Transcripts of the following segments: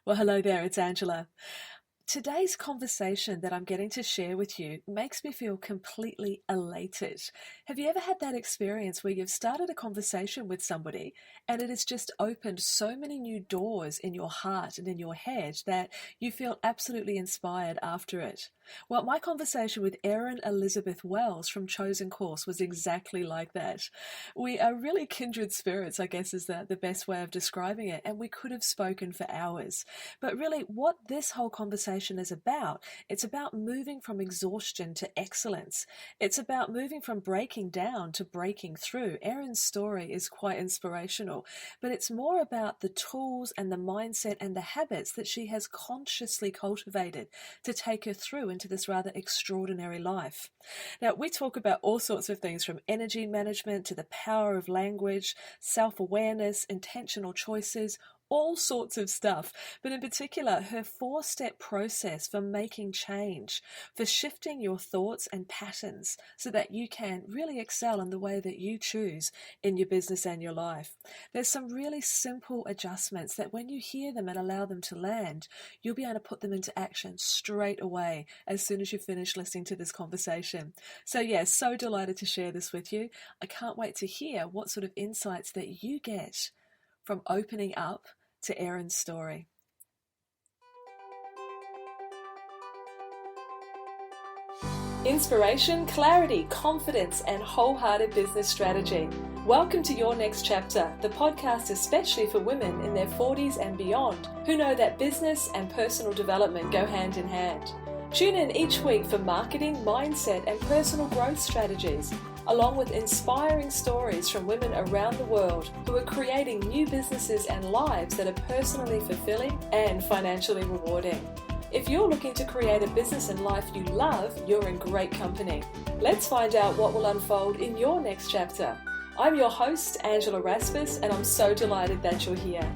Well, hello there, it's Angela. Today's conversation that I'm getting to share with you makes me feel completely elated. Have you ever had that experience where you've started a conversation with somebody and it has just opened so many new doors in your heart and in your head that you feel absolutely inspired after it? Well, my conversation with Erin Elizabeth Wells from Chosen Course was exactly like that. We are really kindred spirits, I guess is the best way of describing it, and we could have spoken for hours. But really, what this whole conversation is about, it's about moving from exhaustion to excellence. It's about moving from breaking down to breaking through. Erin's story is quite inspirational, but it's more about the tools and the mindset and the habits that she has consciously cultivated to take her through into this rather extraordinary life. Now, we talk about all sorts of things from energy management to the power of language, self-awareness, intentional choices, all sorts of stuff, but in particular her four-step process for making change, for shifting your thoughts and patterns so that you can really excel in the way that you choose in your business and your life. There's some really simple adjustments that when you hear them and allow them to land, you'll be able to put them into action straight away as soon as you finish listening to this conversation. So yes, so delighted to share this with you. I can't wait to hear what sort of insights that you get from opening up to Erin's story. Inspiration, clarity, confidence, and wholehearted business strategy. Welcome to Your Next Chapter, the podcast especially for women in their 40s and beyond who know that business and personal development go hand in hand. Tune in each week for marketing, mindset, and personal growth strategies, along with inspiring stories from women around the world who are creating new businesses and lives that are personally fulfilling and financially rewarding. If you're looking to create a business and life you love, you're in great company. Let's find out what will unfold in your next chapter. I'm your host, Angela Rasmus, and I'm so delighted that you're here.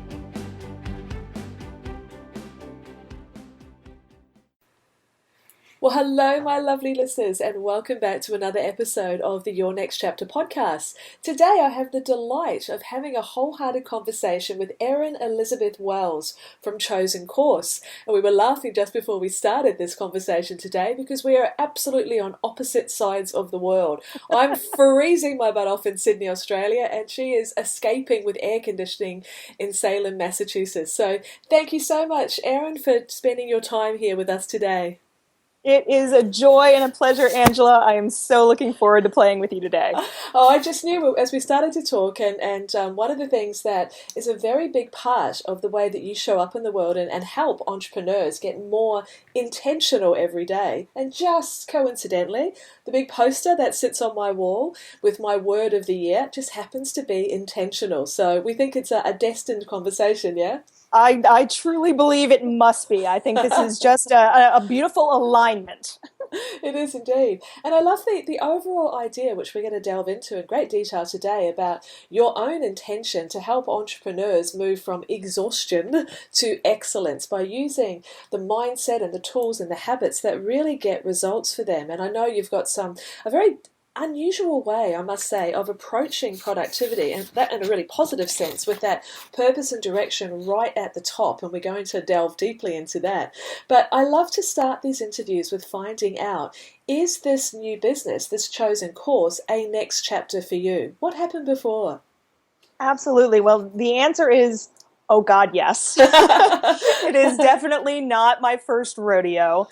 Well, hello, my lovely listeners, and welcome back to another episode of the Your Next Chapter podcast. Today, I have the delight of having a wholehearted conversation with Erin Elizabeth Wells from Chosen Course. And we were laughing just before we started this conversation today because we are absolutely on opposite sides of the world. I'm freezing my butt off in Sydney, Australia, and she is escaping with air conditioning in Salem, Massachusetts. So thank you so much, Erin, for spending your time here with us today. It is a joy and a pleasure, Angela. I am so looking forward to playing with you today. Oh, I just knew as we started to talk, and one of the things that is a very big part of the way that you show up in the world and help entrepreneurs get more intentional every day. And just coincidentally, the big poster that sits on my wall with my word of the year just happens to be intentional. So we think it's a destined conversation, yeah? I truly believe it must be. I think this is just a beautiful alignment. It is indeed. And I love the overall idea, which we're going to delve into in great detail today, about your own intention to help entrepreneurs move from exhaustion to excellence by using the mindset and the tools and the habits that really get results for them. And I know you've got a very unusual way, I must say, of approaching productivity, and that in a really positive sense, with that purpose and direction right at the top, and we're going to delve deeply into that. But I love to start these interviews with finding out, is this new business, this Chosen Course, a next chapter for you? What happened before? Absolutely. Well, the answer is, oh God, yes. It is definitely not my first rodeo.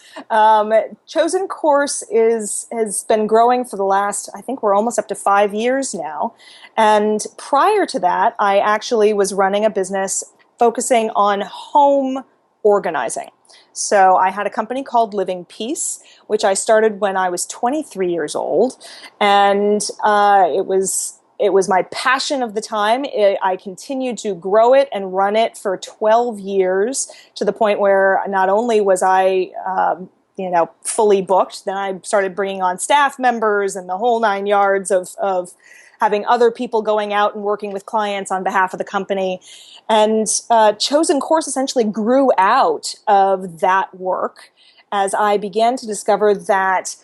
Chosen Course has been growing for the last, I think we're almost up to 5 years now. And prior to that, I actually was running a business focusing on home organizing. So I had a company called Living Peace, which I started when I was 23 years old. And it was my passion of the time. I continued to grow it and run it for 12 years to the point where not only was I, fully booked, then I started bringing on staff members and the whole 9 yards of having other people going out and working with clients on behalf of the company. And Chosen Course essentially grew out of that work as I began to discover that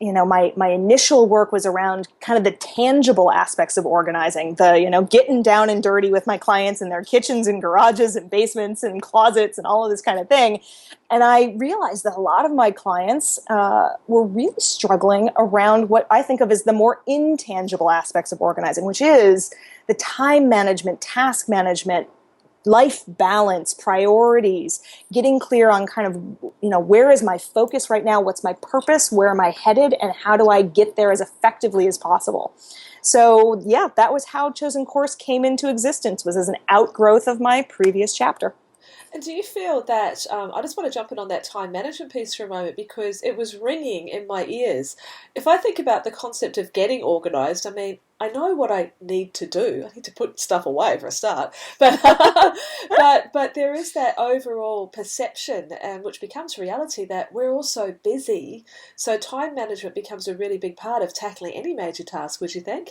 my initial work was around kind of the tangible aspects of organizing, getting down and dirty with my clients in their kitchens and garages and basements and closets and all of this kind of thing. And I realized that a lot of my clients were really struggling around what I think of as the more intangible aspects of organizing, which is the time management, task management, life balance, priorities, getting clear on kind of, where is my focus right now? What's my purpose? Where am I headed? And how do I get there as effectively as possible? So yeah, that was how Chosen Course came into existence, was as an outgrowth of my previous chapter. And do you feel that, I just want to jump in on that time management piece for a moment, because it was ringing in my ears. If I think about the concept of getting organised, I mean, I know what I need to do. I need to put stuff away for a start. But but there is that overall perception, which becomes reality, that we're all so busy. So time management becomes a really big part of tackling any major task, would you think?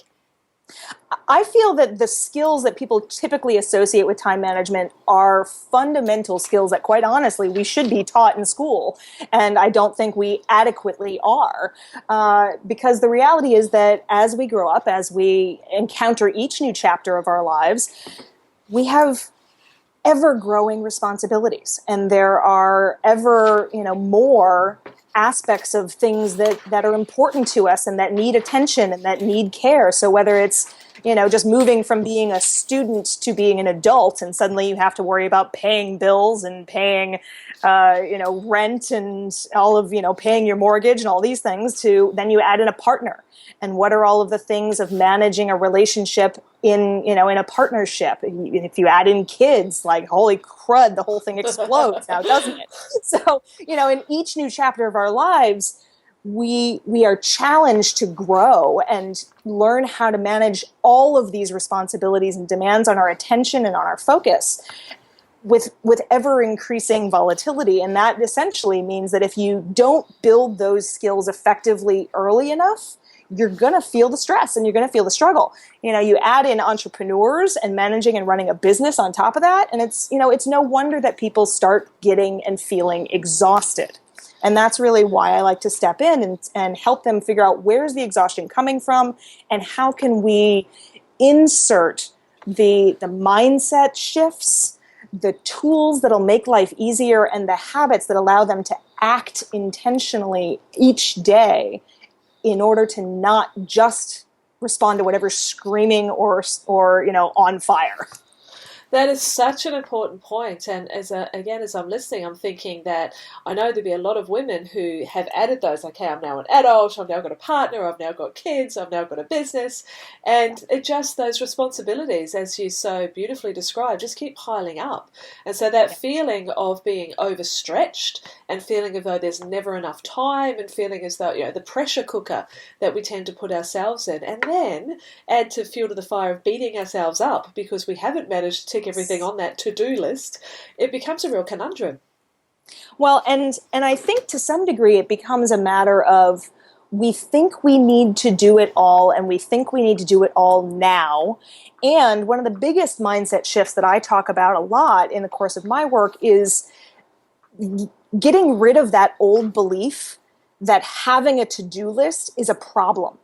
I feel that the skills that people typically associate with time management are fundamental skills that, quite honestly, we should be taught in school. And I don't think we adequately are. Because the reality is that as we grow up, as we encounter each new chapter of our lives, we have ever-growing responsibilities. And there are ever, more aspects of things that are important to us and that need attention and that need care. So whether it's, just moving from being a student to being an adult, and suddenly you have to worry about paying bills and paying, rent and all of, paying your mortgage and all these things, to then you add in a partner. And what are all of the things of managing a relationship in a partnership? If you add in kids, like, holy crud, the whole thing explodes now, doesn't it? So, in each new chapter of our lives, we are challenged to grow and learn how to manage all of these responsibilities and demands on our attention and on our focus with ever increasing volatility. And that essentially means that if you don't build those skills effectively early enough, you're going to feel the stress and you're going to feel the struggle. You add in entrepreneurs and managing and running a business on top of that, and it's no wonder that people start getting and feeling exhausted. And that's really why I like to step in and help them figure out, where's the exhaustion coming from, and how can we insert the mindset shifts, the tools that'll make life easier, and the habits that allow them to act intentionally each day in order to not just respond to whatever's screaming or on fire. That is such an important point. And as I'm listening, I'm thinking that I know there'll be a lot of women who have added those, okay, I'm now an adult, I've now got a partner, I've now got kids, I've now got a business. And it just, those responsibilities, as you so beautifully described, just keep piling up. And so that feeling of being overstretched and feeling as though there's never enough time, and feeling as though, the pressure cooker that we tend to put ourselves in, and then add to fuel to the fire of beating ourselves up because we haven't managed to tick everything on that to-do list, it becomes a real conundrum. Well, and I think to some degree it becomes a matter of, we think we need to do it all, and we think we need to do it all now. And one of the biggest mindset shifts that I talk about a lot in the course of my work is getting rid of that old belief that having a to-do list is a problem.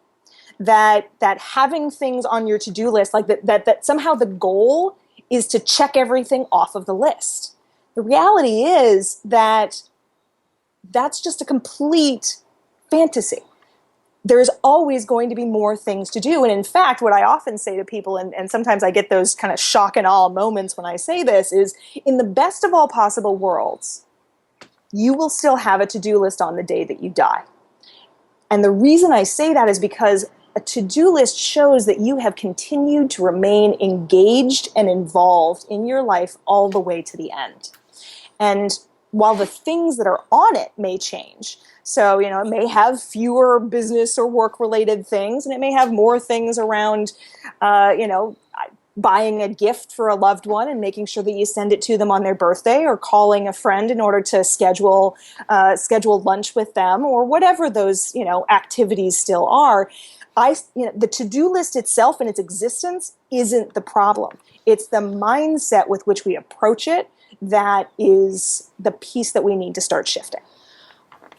That having things on your to-do list, like that somehow the goal is to check everything off of the list. The reality is that that's just a complete fantasy. There's always going to be more things to do. And in fact, what I often say to people, and sometimes I get those kind of shock and awe moments when I say this, is in the best of all possible worlds, you will still have a to-do list on the day that you die. And the reason I say that is because a to-do list shows that you have continued to remain engaged and involved in your life all the way to the end. And while the things that are on it may change, so, it may have fewer business or work-related things, and it may have more things around, buying a gift for a loved one and making sure that you send it to them on their birthday, or calling a friend in order to schedule lunch with them, or whatever those, activities still are. The to-do list itself and its existence isn't the problem. It's the mindset with which we approach it that is the piece that we need to start shifting.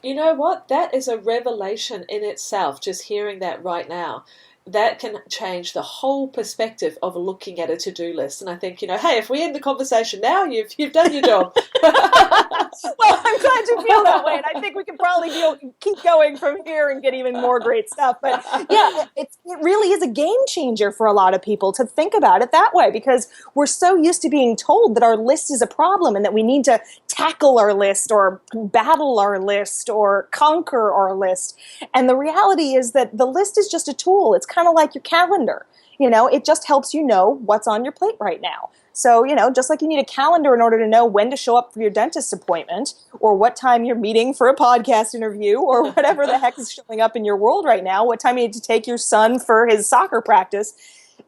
You know what? That is a revelation in itself, just hearing that right now. That can change the whole perspective of looking at a to-do list. And I think, hey, if we end the conversation now, you've done your job. Well, I'm glad you feel that way, and I think we can probably keep going from here and get even more great stuff. But yeah, it really is a game changer for a lot of people to think about it that way, because we're so used to being told that our list is a problem and that we need to tackle our list or battle our list or conquer our list. And the reality is that the list is just a tool. It's kind of like your calendar. It just helps you know what's on your plate right now. So, just like you need a calendar in order to know when to show up for your dentist appointment or what time you're meeting for a podcast interview or whatever the heck is showing up in your world right now, what time you need to take your son for his soccer practice,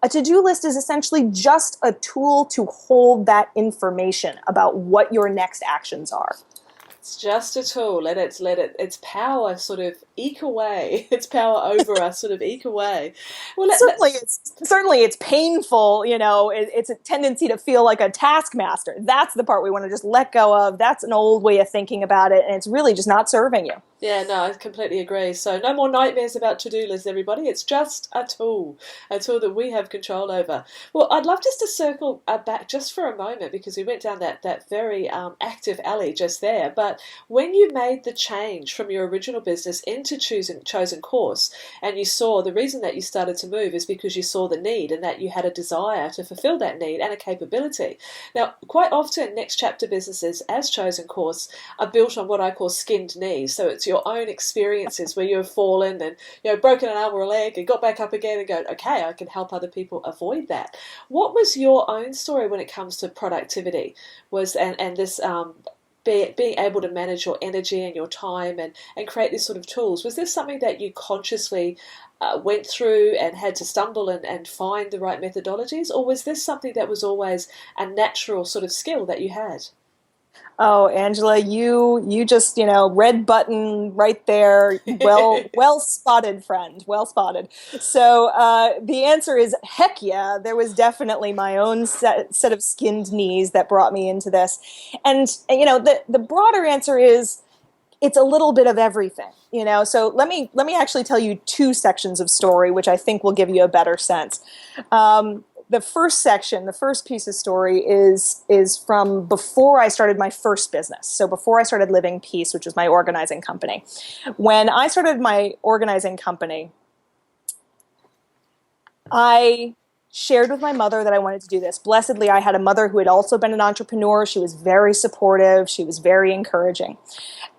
a to-do list is essentially just a tool to hold that information about what your next actions are. It's just a tool. Let its power sort of eke away. Its power over us sort of eke away. Well, certainly it's painful. It's a tendency to feel like a taskmaster. That's the part we want to just let go of. That's an old way of thinking about it, and it's really just not serving you. Yeah, no, I completely agree. So no more nightmares about to-do lists, everybody. It's just a tool that we have control over. Well, I'd love just to circle back just for a moment, because we went down that very active alley just there. But when you made the change from your original business into chosen course, and you saw the reason that you started to move is because you saw the need and that you had a desire to fulfill that need and a capability. Now, quite often, next chapter businesses as chosen course are built on what I call skinned knees. So it's your own experiences where you have fallen and broken an arm or a leg and got back up again and go, okay, I can help other people avoid that. What was your own story when it comes to productivity? And this being able to manage your energy and your time and create these sort of tools? Was this something that you consciously went through and had to stumble and find the right methodologies, or was this something that was always a natural sort of skill that you had? Oh, Angela, you just, red button right there. Well spotted, friend. Well spotted. So the answer is heck yeah. There was definitely my own set of skinned knees that brought me into this. And, the broader answer is it's a little bit of everything, So let me actually tell you two sections of story, which I think will give you a better sense. The first section, the first piece of story is from before I started my first business. So before I started Living Peace, which was my organizing company. When I started my organizing company, I shared with my mother that I wanted to do this. Blessedly, I had a mother who had also been an entrepreneur. She was very supportive. She was very encouraging.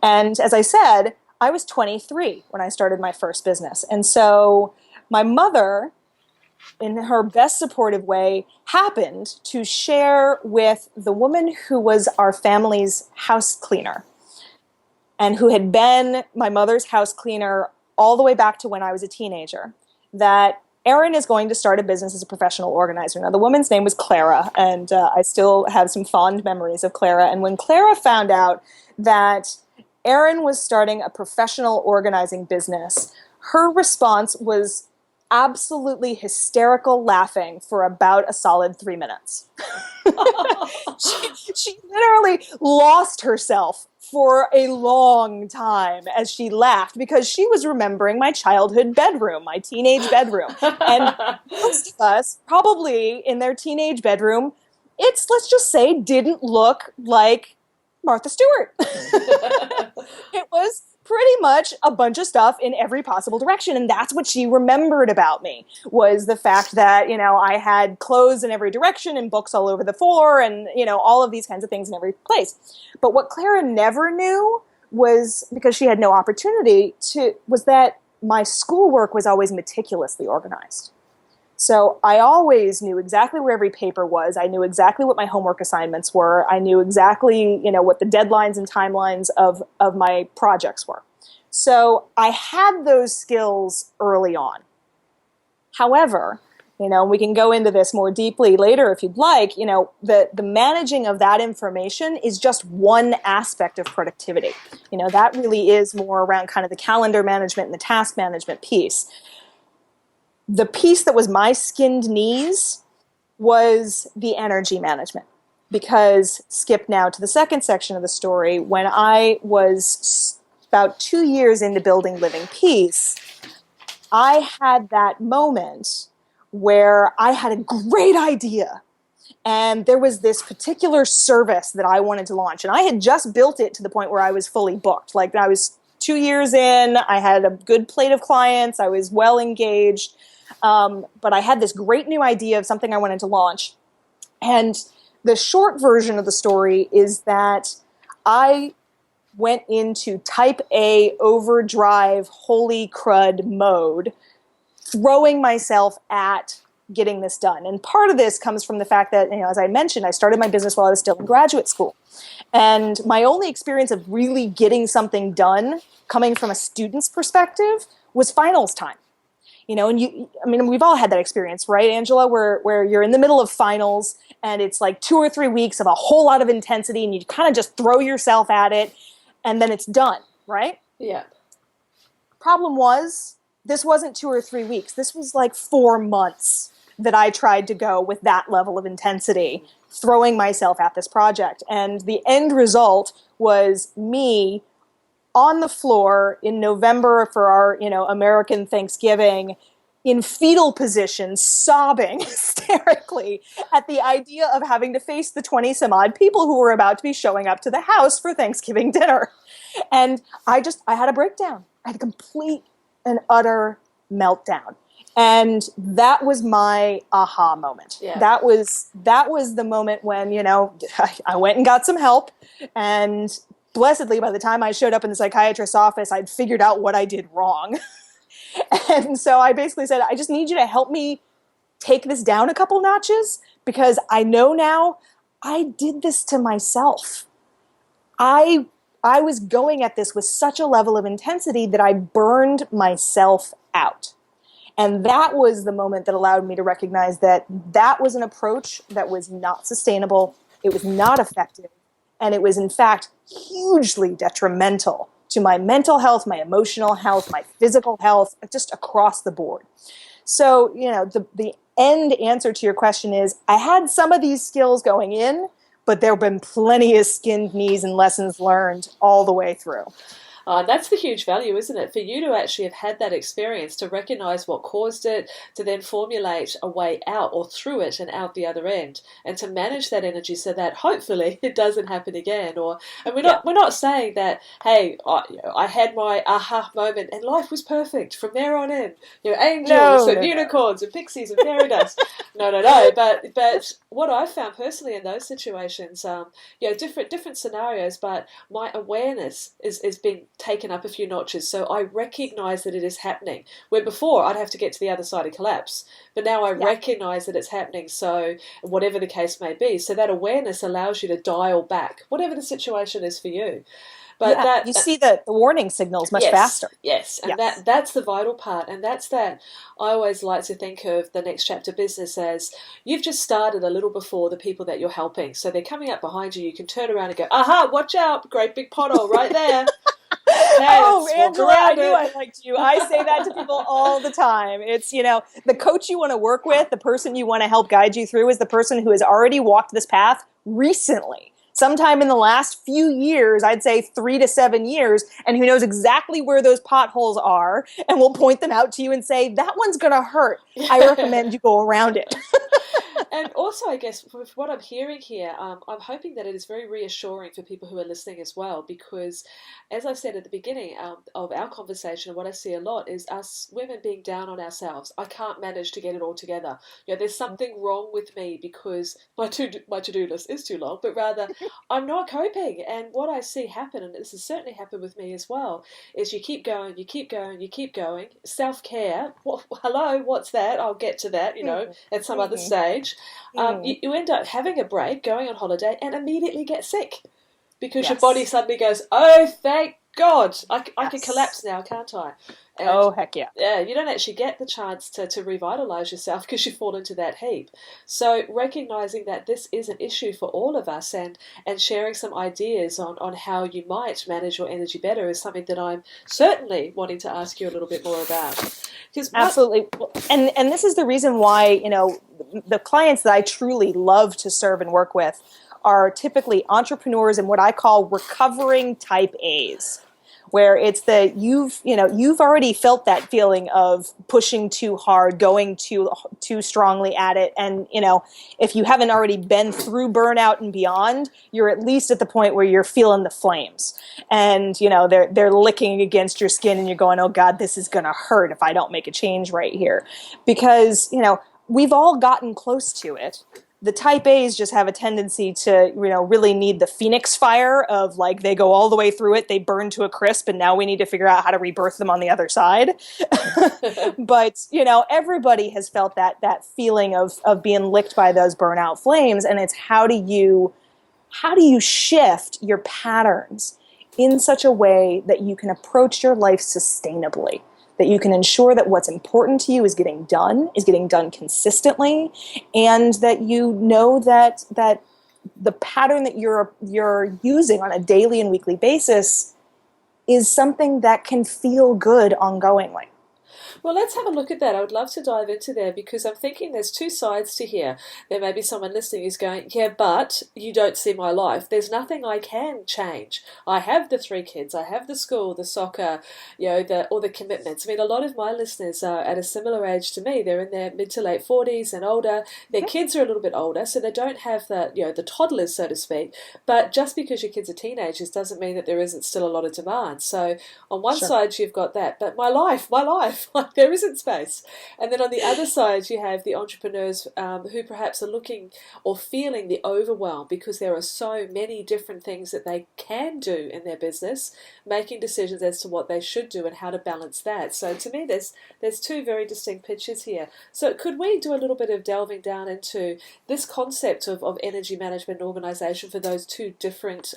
And as I said, I was 23 when I started my first business. And so my mother, in her best supportive way, happened to share with the woman who was our family's house cleaner and who had been my mother's house cleaner all the way back to when I was a teenager, that Erin is going to start a business as a professional organizer. Now, the woman's name was Clara, and I still have some fond memories of Clara. And when Clara found out that Erin was starting a professional organizing business, her response was absolutely hysterical laughing for about a solid 3 minutes. she literally lost herself for a long time as she laughed, because she was remembering my childhood bedroom, my teenage bedroom. And most of us, probably in their teenage bedroom, let's just say, didn't look like Martha Stewart. It was pretty much a bunch of stuff in every possible direction. And that's what she remembered about me, was the fact that, I had clothes in every direction and books all over the floor and, all of these kinds of things in every place. But what Clara never knew was, because she had no opportunity was that my schoolwork was always meticulously organized. So I always knew exactly where every paper was. I knew exactly what my homework assignments were. I knew exactly, what the deadlines and timelines of my projects were. So I had those skills early on. However, we can go into this more deeply later if you'd like, the managing of that information is just one aspect of productivity. That really is more around kind of the calendar management and the task management piece. The piece that was my skinned knees was the energy management, because skip now to the second section of the story. When I was about 2 years into building Living Peace, I had that moment where I had a great idea. And there was this particular service that I wanted to launch. And I had just built it to the point where I was fully booked. Like, I was 2 years in, I had a good plate of clients, I was well engaged. But I had this great new idea of something I wanted to launch. And the short version of the story is that I went into type A overdrive holy crud mode, throwing myself at getting this done. And part of this comes from the fact that, as I mentioned, I started my business while I was still in graduate school. And my only experience of really getting something done, coming from a student's perspective, was finals time. And we've all had that experience, right, Angela, where you're in the middle of finals and it's like 2 or 3 weeks of a whole lot of intensity and you kind of just throw yourself at it and then it's done, right? Yeah. Problem was, this wasn't 2 or 3 weeks. This was like 4 months that I tried to go with that level of intensity, throwing myself at this project. And the end result was me on the floor in November for our, American Thanksgiving, in fetal position, sobbing hysterically at the idea of having to face the 20 some odd people who were about to be showing up to the house for Thanksgiving dinner. And I had a breakdown. I had a complete and utter meltdown. And that was my aha moment. Yeah. That was the moment when, I went and got some help, and blessedly, by the time I showed up in the psychiatrist's office, I'd figured out what I did wrong. And so I basically said, I just need you to help me take this down a couple notches, because I know now I did this to myself. I was going at this with such a level of intensity that I burned myself out. And that was the moment that allowed me to recognize that was an approach that was not sustainable, it was not effective, and it was in fact hugely detrimental to my mental health, my emotional health, my physical health, just across the board. So, the end answer to your question is, I had some of these skills going in, but there have been plenty of skinned knees and lessons learned all the way through. That's the huge value, isn't it? For you to actually have had that experience, to recognize what caused it, to then formulate a way out or through it and out the other end, and to manage that energy so that hopefully it doesn't happen again. And we're not saying that, hey, I had my aha moment and life was perfect from there on in. Angels and unicorns and pixies and fairy dust. No. But what I've found personally in those situations, different scenarios, but my awareness is being taken up a few notches, so I recognize that it is happening, where before I'd have to get to the other side and collapse, but now I recognize that it's happening, so whatever the case may be, so that awareness allows you to dial back whatever the situation is for you. But you see the warning signals much faster. Yes, and that's the vital part, and that's that. I always like to think of the Next Chapter business as you've just started a little before the people that you're helping, so they're coming up behind you. You can turn around and go, aha, watch out, great big pothole right there. Angela, I knew I liked you. I say that to people all the time. It's, the coach you want to work with, the person you want to help guide you through, is the person who has already walked this path recently. Sometime in the last few years, I'd say 3 to 7 years, and who knows exactly where those potholes are and will point them out to you and say, that one's going to hurt. I recommend you go around it. And also, I guess, with what I'm hearing here, I'm hoping that it is very reassuring for people who are listening as well, because as I said at the beginning of our conversation, what I see a lot is us women being down on ourselves. I can't manage to get it all together. There's something wrong with me because my to-do list is too long, but rather I'm not coping. And what I see happen, and this has certainly happened with me as well, is you keep going, you keep going, you keep going. Self-care, hello, what's that? I'll get to that, at some other stage. You end up having a break, going on holiday, and immediately get sick because your body suddenly goes, oh, thank God, I can collapse now, can't I? And, heck yeah. Yeah, you don't actually get the chance to revitalize yourself because you fall into that heap. So recognizing that this is an issue for all of us and sharing some ideas on how you might manage your energy better is something that I'm certainly wanting to ask you a little bit more about. Absolutely. And this is the reason why, the clients that I truly love to serve and work with are typically entrepreneurs and what I call recovering type A's. where it's that you've already felt that feeling of pushing too hard, going too strongly at it, and if you haven't already been through burnout and beyond, you're at least at the point where you're feeling the flames, and they're licking against your skin, and you're going, oh God, this is gonna hurt if I don't make a change right here, because we've all gotten close to it. The type A's just have a tendency to, really need the phoenix fire of like they go all the way through it, they burn to a crisp, and now we need to figure out how to rebirth them on the other side. But, everybody has felt that feeling of being licked by those burnout flames, and it's how do you shift your patterns in such a way that you can approach your life sustainably, that you can ensure that what's important to you is getting done consistently, and that that the pattern that you're using on a daily and weekly basis is something that can feel good ongoingly. Well, let's have a look at that. I would love to dive into there because I'm thinking there's two sides to here. There may be someone listening who's going, yeah, but you don't see my life. There's nothing I can change. I have the 3 kids. I have the school, the soccer, all the commitments. I mean, a lot of my listeners are at a similar age to me. They're in their mid to late 40s and older. Their kids are a little bit older, so they don't have the toddlers, so to speak. But just because your kids are teenagers doesn't mean that there isn't still a lot of demand. So on one side, you've got that, but my life, like there isn't space. And then on the other side, you have the entrepreneurs who perhaps are looking or feeling the overwhelm because there are so many different things that they can do in their business, making decisions as to what they should do and how to balance that. So to me, there's 2 very distinct pictures here. So could we do a little bit of delving down into this concept of energy management and organization for those 2 different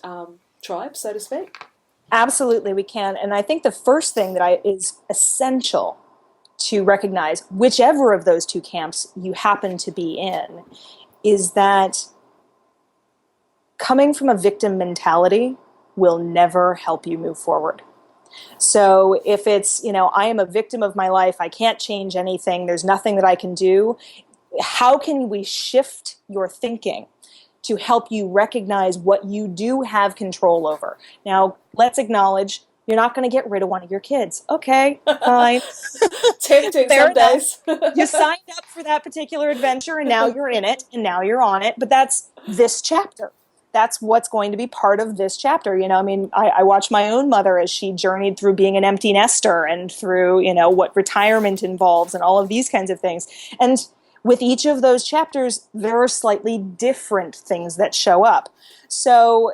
tribes, so to speak? Absolutely, we can. And I think the first thing that is essential to recognize, whichever of those 2 camps you happen to be in, is that coming from a victim mentality will never help you move forward. So if it's, I am a victim of my life, I can't change anything, there's nothing that I can do, how can we shift your thinking to help you recognize what you do have control over? Now, let's acknowledge you're not going to get rid of one of your kids. Okay, fine. Tempting some days. You signed up for that particular adventure, and now you're in it, and now you're on it. But that's this chapter. That's what's going to be part of this chapter. I watched my own mother as she journeyed through being an empty nester and through, what retirement involves and all of these kinds of things. And with each of those chapters, there are slightly different things that show up. So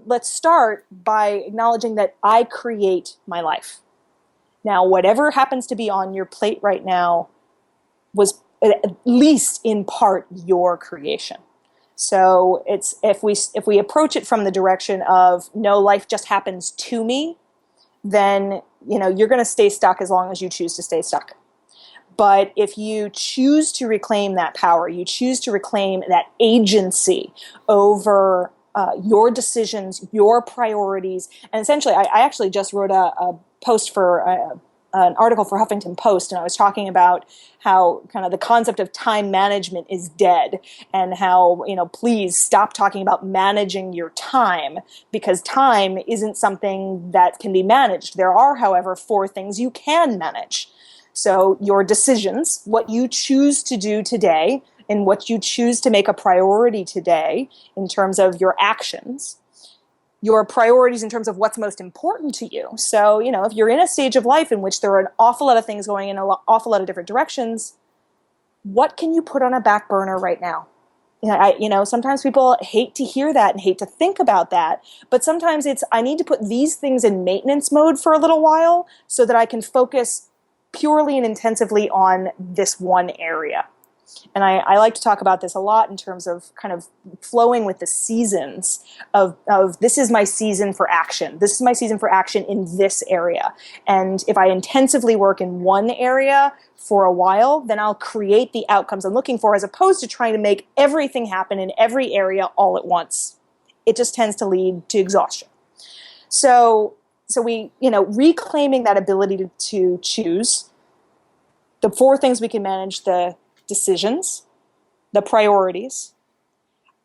let's start by acknowledging that I create my life. Now, whatever happens to be on your plate right now was at least in part your creation. So it's if we approach it from the direction of no, life just happens to me, then you're going to stay stuck as long as you choose to stay stuck. But if you choose to reclaim that power, you choose to reclaim that agency over your decisions, your priorities, and essentially, I actually just wrote a post for an article for Huffington Post, and I was talking about how kind of the concept of time management is dead, and how, please stop talking about managing your time, because time isn't something that can be managed. There are, however, 4 things you can manage. So your decisions, what you choose to do today, and what you choose to make a priority today in terms of your actions, your priorities in terms of what's most important to you. So, if you're in a stage of life in which there are an awful lot of things going in an awful lot of different directions, what can you put on a back burner right now? Sometimes people hate to hear that and hate to think about that, but sometimes it's, I need to put these things in maintenance mode for a little while so that I can focus purely and intensively on this one area. And I like to talk about this a lot in terms of kind of flowing with the seasons of this is my season for action. This is my season for action in this area. And if I intensively work in one area for a while, then I'll create the outcomes I'm looking for, as opposed to trying to make everything happen in every area all at once. It just tends to lead to exhaustion. So we, reclaiming that ability to choose. The 4 things we can manage: the decisions, the priorities,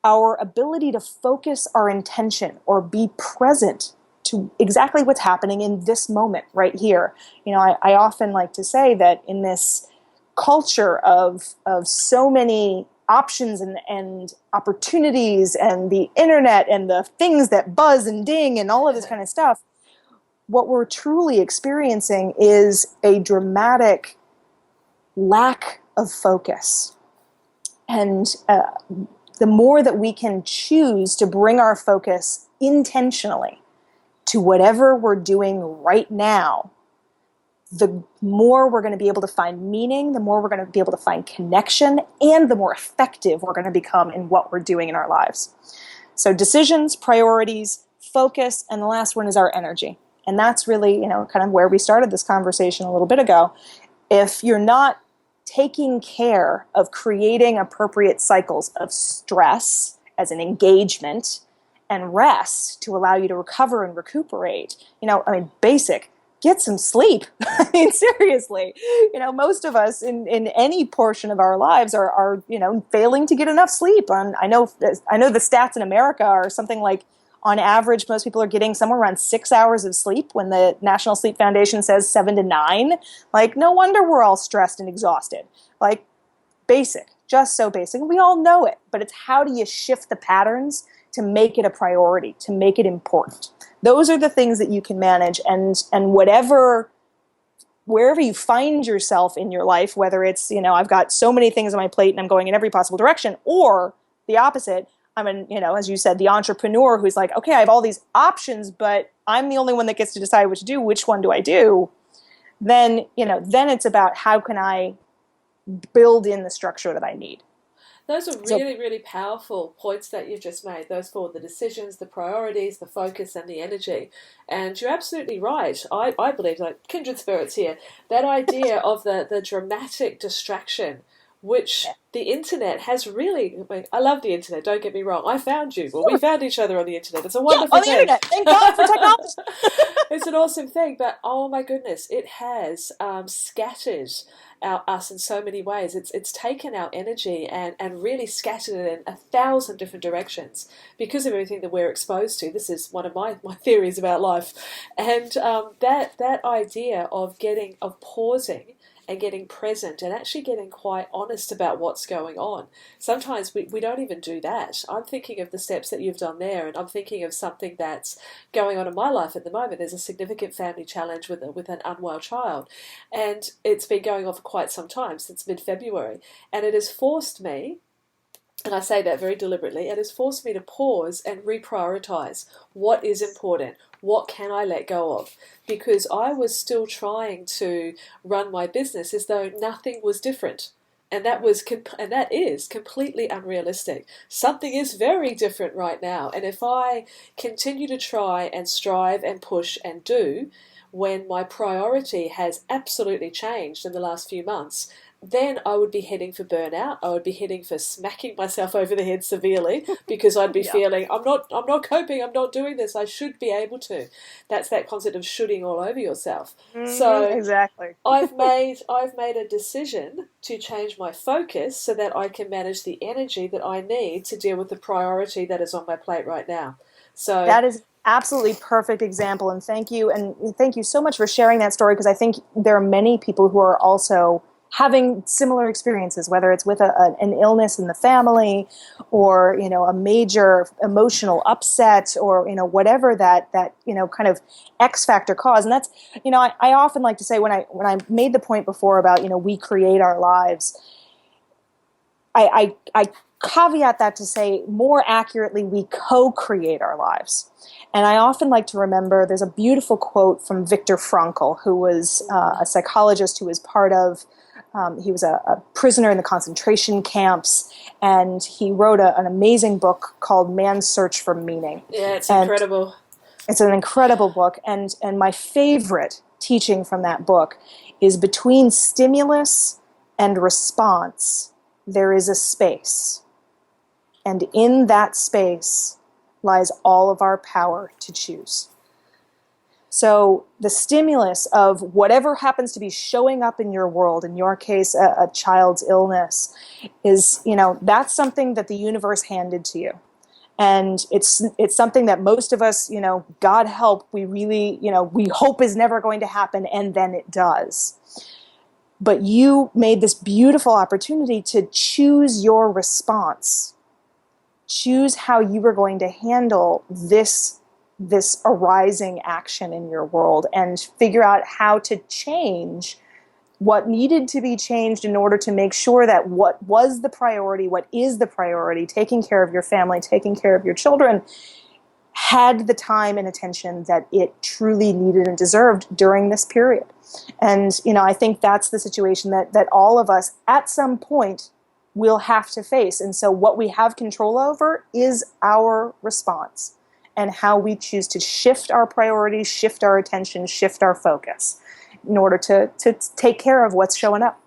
our ability to focus our intention or be present to exactly what's happening in this moment right here. I often like to say that in this culture of so many options and opportunities and the internet and the things that buzz and ding and all of this kind of stuff, what we're truly experiencing is a dramatic lack of focus. And the more that we can choose to bring our focus intentionally to whatever we're doing right now, the more we're going to be able to find meaning, the more we're going to be able to find connection, and the more effective we're going to become in what we're doing in our lives. So decisions, priorities, focus, and the last one is our energy. And that's really, kind of where we started this conversation a little bit ago. If you're not taking care of creating appropriate cycles of stress as an engagement and rest to allow you to recover and recuperate, basic. Get some sleep. I mean, seriously, most of us in any portion of our lives are failing to get enough sleep. I know the stats in America are something like, on average, most people are getting somewhere around 6 hours of sleep when the National Sleep Foundation says 7 to 9. Like, no wonder we're all stressed and exhausted. Like, basic, just so basic. We all know it, but it's how do you shift the patterns to make it a priority, to make it important. Those are the things that you can manage, and wherever you find yourself in your life, whether it's, I've got so many things on my plate and I'm going in every possible direction, or the opposite, I'm as you said, the entrepreneur who's like, okay, I have all these options, but I'm the only one that gets to decide what to do. Which one do I do? Then it's about how can I build in the structure that I need. Those are really, really powerful points that you've just made. Those four, the decisions, the priorities, the focus, and the energy. And you're absolutely right. I believe, like kindred spirits here, that idea of the dramatic distraction, which the internet has really, I love the internet, don't get me wrong. I found you. Well, we found each other on the internet. It's a wonderful thing. On the internet. Thank God for technology. It's an awesome thing, but oh my goodness, it has scattered us in so many ways. It's taken our energy and really scattered it in 1,000 different directions because of everything that we're exposed to. This is one of my theories about life. And that idea of pausing and getting present and actually getting quite honest about what's going on. Sometimes we don't even do that. I'm thinking of the steps that you've done there, and I'm thinking of something that's going on in my life at the moment. There's a significant family challenge with an unwell child, and it's been going on for quite some time, since mid-February, and it has forced me, and I say that very deliberately, it has forced me to pause and reprioritize what is important. What can I let go of? Because I was still trying to run my business as though nothing was different. And that is completely unrealistic. Something is very different right now. And if I continue to try and strive and push and do, when my priority has absolutely changed in the last few months, then I would be heading for burnout. I would be heading for smacking myself over the head severely because I'd be feeling I'm not coping. I'm not doing this. I should be able to. That's that concept of shooting all over yourself. So exactly. I've made a decision to change my focus so that I can manage the energy that I need to deal with the priority that is on my plate right now. So that is absolutely perfect example, and thank you so much for sharing that story, because I think there are many people who are also having similar experiences, whether it's with an illness in the family, or a major emotional upset, or whatever that kind of X factor cause. And that's I often like to say, when I made the point before about we create our lives, I caveat that to say, more accurately, we co-create our lives. And I often like to remember, there's a beautiful quote from Viktor Frankl, who was a psychologist who was part of he was a prisoner in the concentration camps, and he wrote an amazing book called Man's Search for Meaning. Yeah, it's incredible. It's an incredible book, and my favorite teaching from that book is, between stimulus and response, there is a space. And in that space lies all of our power to choose. So the stimulus of whatever happens to be showing up in your world, in your case, a child's illness, is, that's something that the universe handed to you. And it's something that most of us, God help, we really, we hope is never going to happen, and then it does. But you made this beautiful opportunity to choose your response, choose how you were going to handle this arising action in your world, and figure out how to change what needed to be changed in order to make sure that what was the priority, what is the priority, taking care of your family, taking care of your children, had the time and attention that it truly needed and deserved during this period. And, I think that's the situation that all of us at some point will have to face. And so what we have control over is our response and how we choose to shift our priorities, shift our attention, shift our focus in order to take care of what's showing up.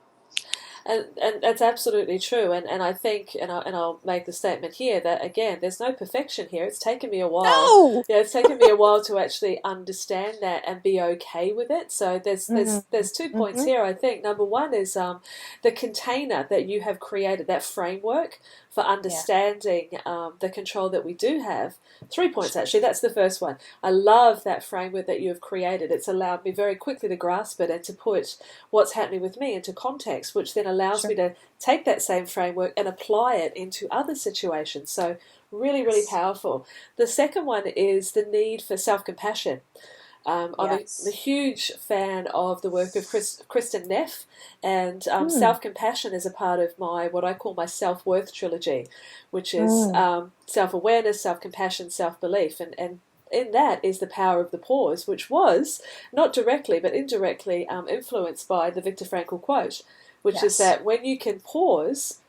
And that's absolutely true. And I think, and I'll make the statement here that, again, there's no perfection here. It's taken me a while. No! Yeah, it's taken me a while to actually understand that and be okay with it. So there's 2 points here, I think. Number one is the container that you have created, that framework for understanding the control that we do have. 3 points, actually. That's the first one. I love that framework that you have created. It's allowed me very quickly to grasp it and to put what's happening with me into context, which then allows me to take that same framework and apply it into other situations. So really, really powerful. The second one is the need for self-compassion. I'm a huge fan of the work of Kristen Neff, and self-compassion is a part of what I call my self-worth trilogy, which is self-awareness, self-compassion, self-belief, and in that is the power of the pause, which was not directly but indirectly influenced by the Viktor Frankl quote, which is that when you can pause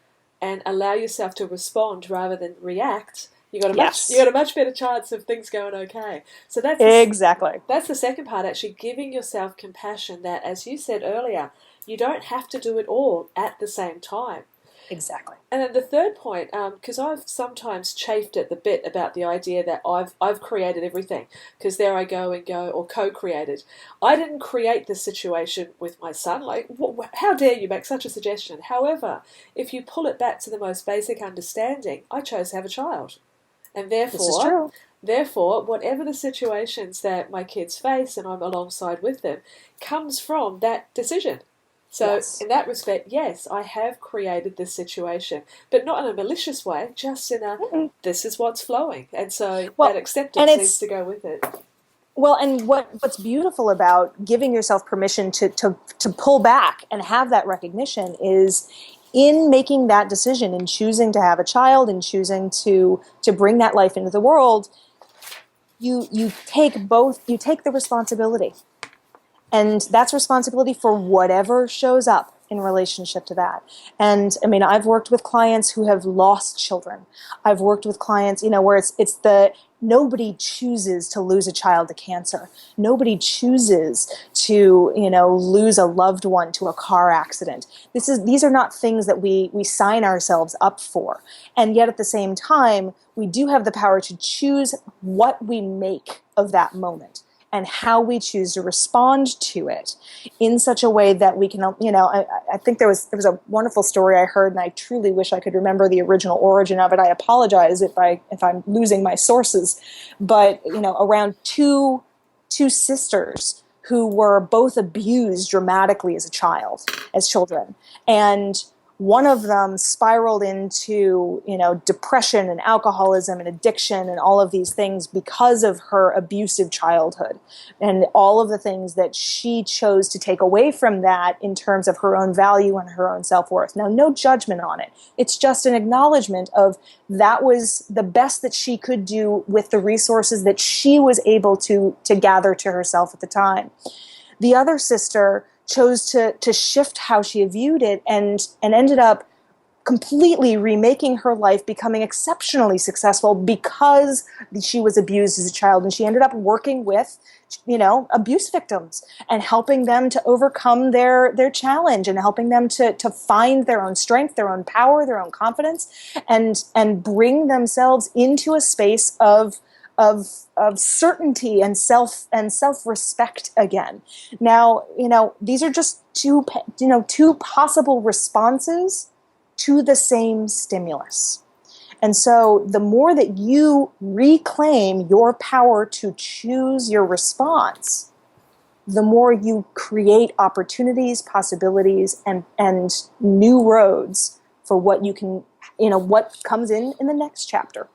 and allow yourself to respond rather than react, you got a much better chance of things going okay. So that's that's the second part, actually giving yourself compassion that, as you said earlier, you don't have to do it all at the same time. Exactly. And then the third point, because I've sometimes chafed at the bit about the idea that I've created everything, because there I go or co-created. I didn't create this situation with my son. Like, how dare you make such a suggestion? However, if you pull it back to the most basic understanding, I chose to have a child. And therefore, whatever the situations that my kids face and I'm alongside with them, comes from that decision. So in that respect, yes, I have created this situation, but not in a malicious way, just in this is what's flowing. And so that acceptance needs to go with it. Well, and what's beautiful about giving yourself permission to pull back and have that recognition is in making that decision and choosing to have a child and choosing to bring that life into the world, you take the responsibility. And that's responsibility for whatever shows up in relationship to that. And I mean, I've worked with clients who have lost children. I've worked with clients, where it's nobody chooses to lose a child to cancer. Nobody chooses to, lose a loved one to a car accident. These are not things that we sign ourselves up for. And yet at the same time, we do have the power to choose what we make of that moment and how we choose to respond to it in such a way that we can, I think there was a wonderful story I heard, and I truly wish I could remember the original origin of it. I apologize if I'm losing my sources, but around two sisters who were both abused dramatically as children, and one of them spiraled into, depression and alcoholism and addiction and all of these things because of her abusive childhood and all of the things that she chose to take away from that in terms of her own value and her own self-worth. Now, no judgment on it. It's just an acknowledgement of that was the best that she could do with the resources that she was able to gather to herself at the time. The other sister chose to shift how she viewed it and ended up completely remaking her life, becoming exceptionally successful because she was abused as a child. And she ended up working with, abuse victims and helping them to overcome their challenge and helping them to find their own strength, their own power, their own confidence, and bring themselves into a space of certainty and self-respect again. Now, these are just two possible responses to the same stimulus. And so the more that you reclaim your power to choose your response, the more you create opportunities, possibilities, and new roads for what you can, what comes in the next chapter.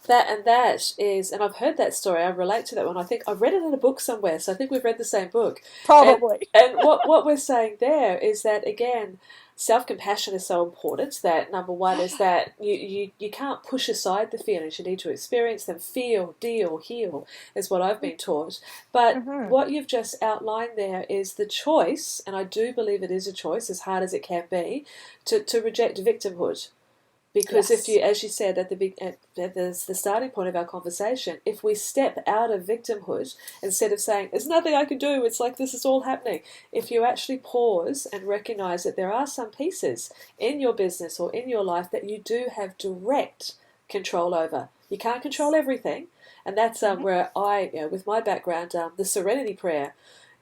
That is, and I've heard that story. I relate to that one. I think I've read it in a book somewhere, so I think we've read the same book. Probably. And what we're saying there is that, again, self-compassion is so important. That number one is that you can't push aside the feelings. You need to experience them, feel, deal, heal, is what I've been taught. But what you've just outlined there is the choice, and I do believe it is a choice, as hard as it can be, to reject victimhood. Because if you, as you said at the starting point of our conversation, if we step out of victimhood, instead of saying, there's nothing I can do, it's like this is all happening, if you actually pause and recognize that there are some pieces in your business or in your life that you do have direct control over. You can't control everything. And that's where I, with my background, the Serenity Prayer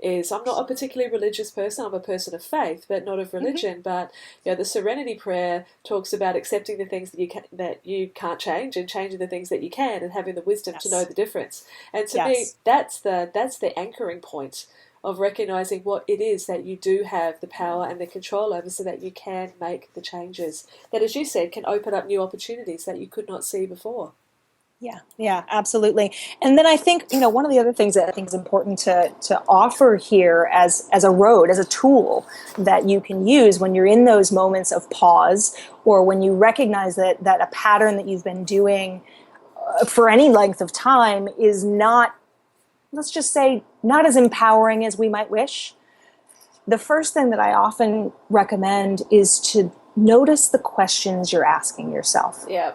is, I'm not a particularly religious person, I'm a person of faith, but not of religion. But the Serenity Prayer talks about accepting the things that you can't change and changing the things that you can, and having the wisdom to know the difference. And to me, that's the anchoring point of recognizing what it is that you do have the power and the control over, so that you can make the changes that, as you said, can open up new opportunities that you could not see before. Yeah, absolutely. And then I think, one of the other things that I think is important to offer here as a road, as a tool that you can use when you're in those moments of pause, or when you recognize that a pattern that you've been doing for any length of time is not, let's just say, not as empowering as we might wish. The first thing that I often recommend is to notice the questions you're asking yourself. Yeah.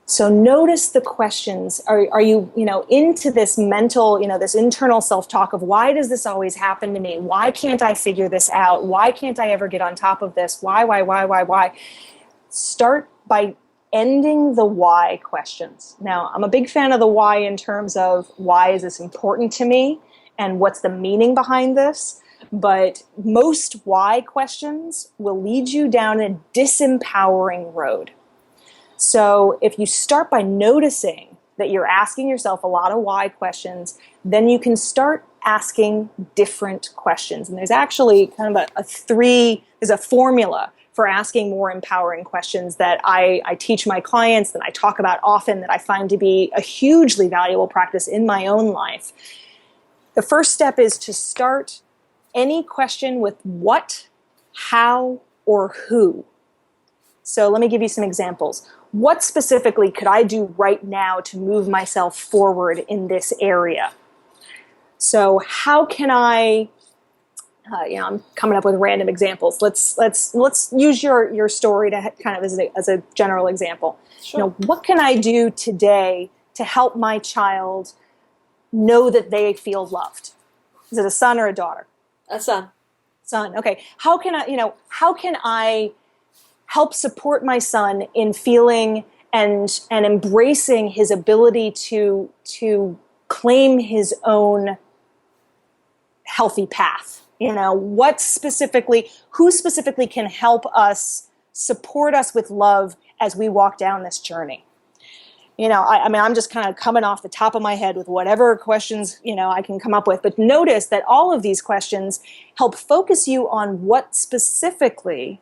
So notice the questions. Are you, into this mental, this internal self-talk of, why does this always happen to me? Why can't I figure this out? Why can't I ever get on top of this? Why? Start by ending the why questions. Now, I'm a big fan of the why in terms of, why is this important to me? And what's the meaning behind this? But most why questions will lead you down a disempowering road. So if you start by noticing that you're asking yourself a lot of why questions, then you can start asking different questions. And there's actually kind of there's a formula for asking more empowering questions that I teach my clients, that I talk about often, that I find to be a hugely valuable practice in my own life. The first step is to start any question with what, how, or who. So let me give you some examples. What specifically could I do right now to move myself forward in this area? So how can I, I'm coming up with random examples. Let's use your story to kind of as a general example. Sure. What can I do today to help my child know that they feel loved? Is it a son or a daughter? A son. Son. Okay. How can I help support my son in feeling and embracing his ability to claim his own healthy path? Who specifically can help us, support us with love as we walk down this journey? I'm just kind of coming off the top of my head with whatever questions, I can come up with. But notice that all of these questions help focus you on what specifically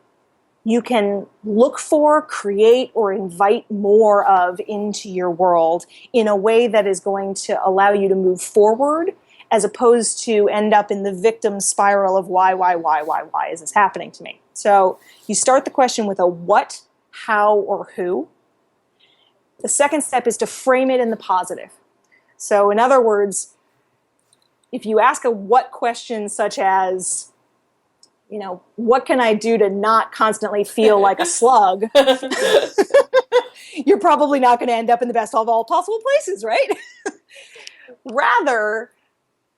you can look for, create, or invite more of into your world in a way that is going to allow you to move forward, as opposed to end up in the victim spiral of why is this happening to me? So you start the question with a what, how, or who. The second step is to frame it in the positive. So in other words, if you ask a what question such as, what can I do to not constantly feel like a slug? You're probably not going to end up in the best of all possible places, right? Rather,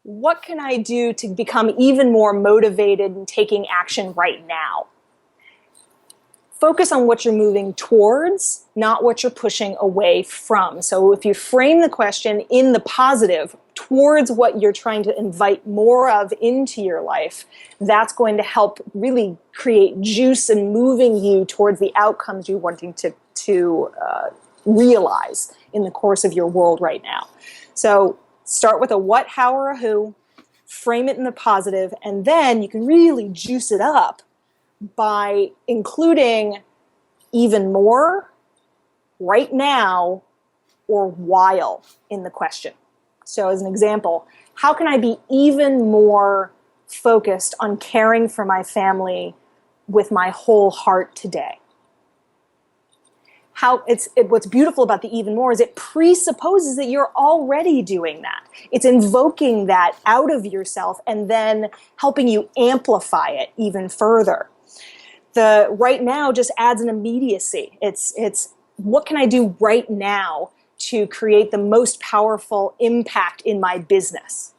what can I do to become even more motivated in taking action right now? Focus on what you're moving towards, not what you're pushing away from. So if you frame the question in the positive, towards what you're trying to invite more of into your life, that's going to help really create juice and moving you towards the outcomes you're wanting to to realize in the course of your world right now. So start with a what, how, or a who, frame it in the positive, and then you can really juice it up by including even more, right now, or while in the question. So as an example, how can I be even more focused on caring for my family with my whole heart today? What's beautiful about the even more is it presupposes that you're already doing that. It's invoking that out of yourself and then helping you amplify it even further. The right now just adds an immediacy. It's what can I do right now to create the most powerful impact in my business?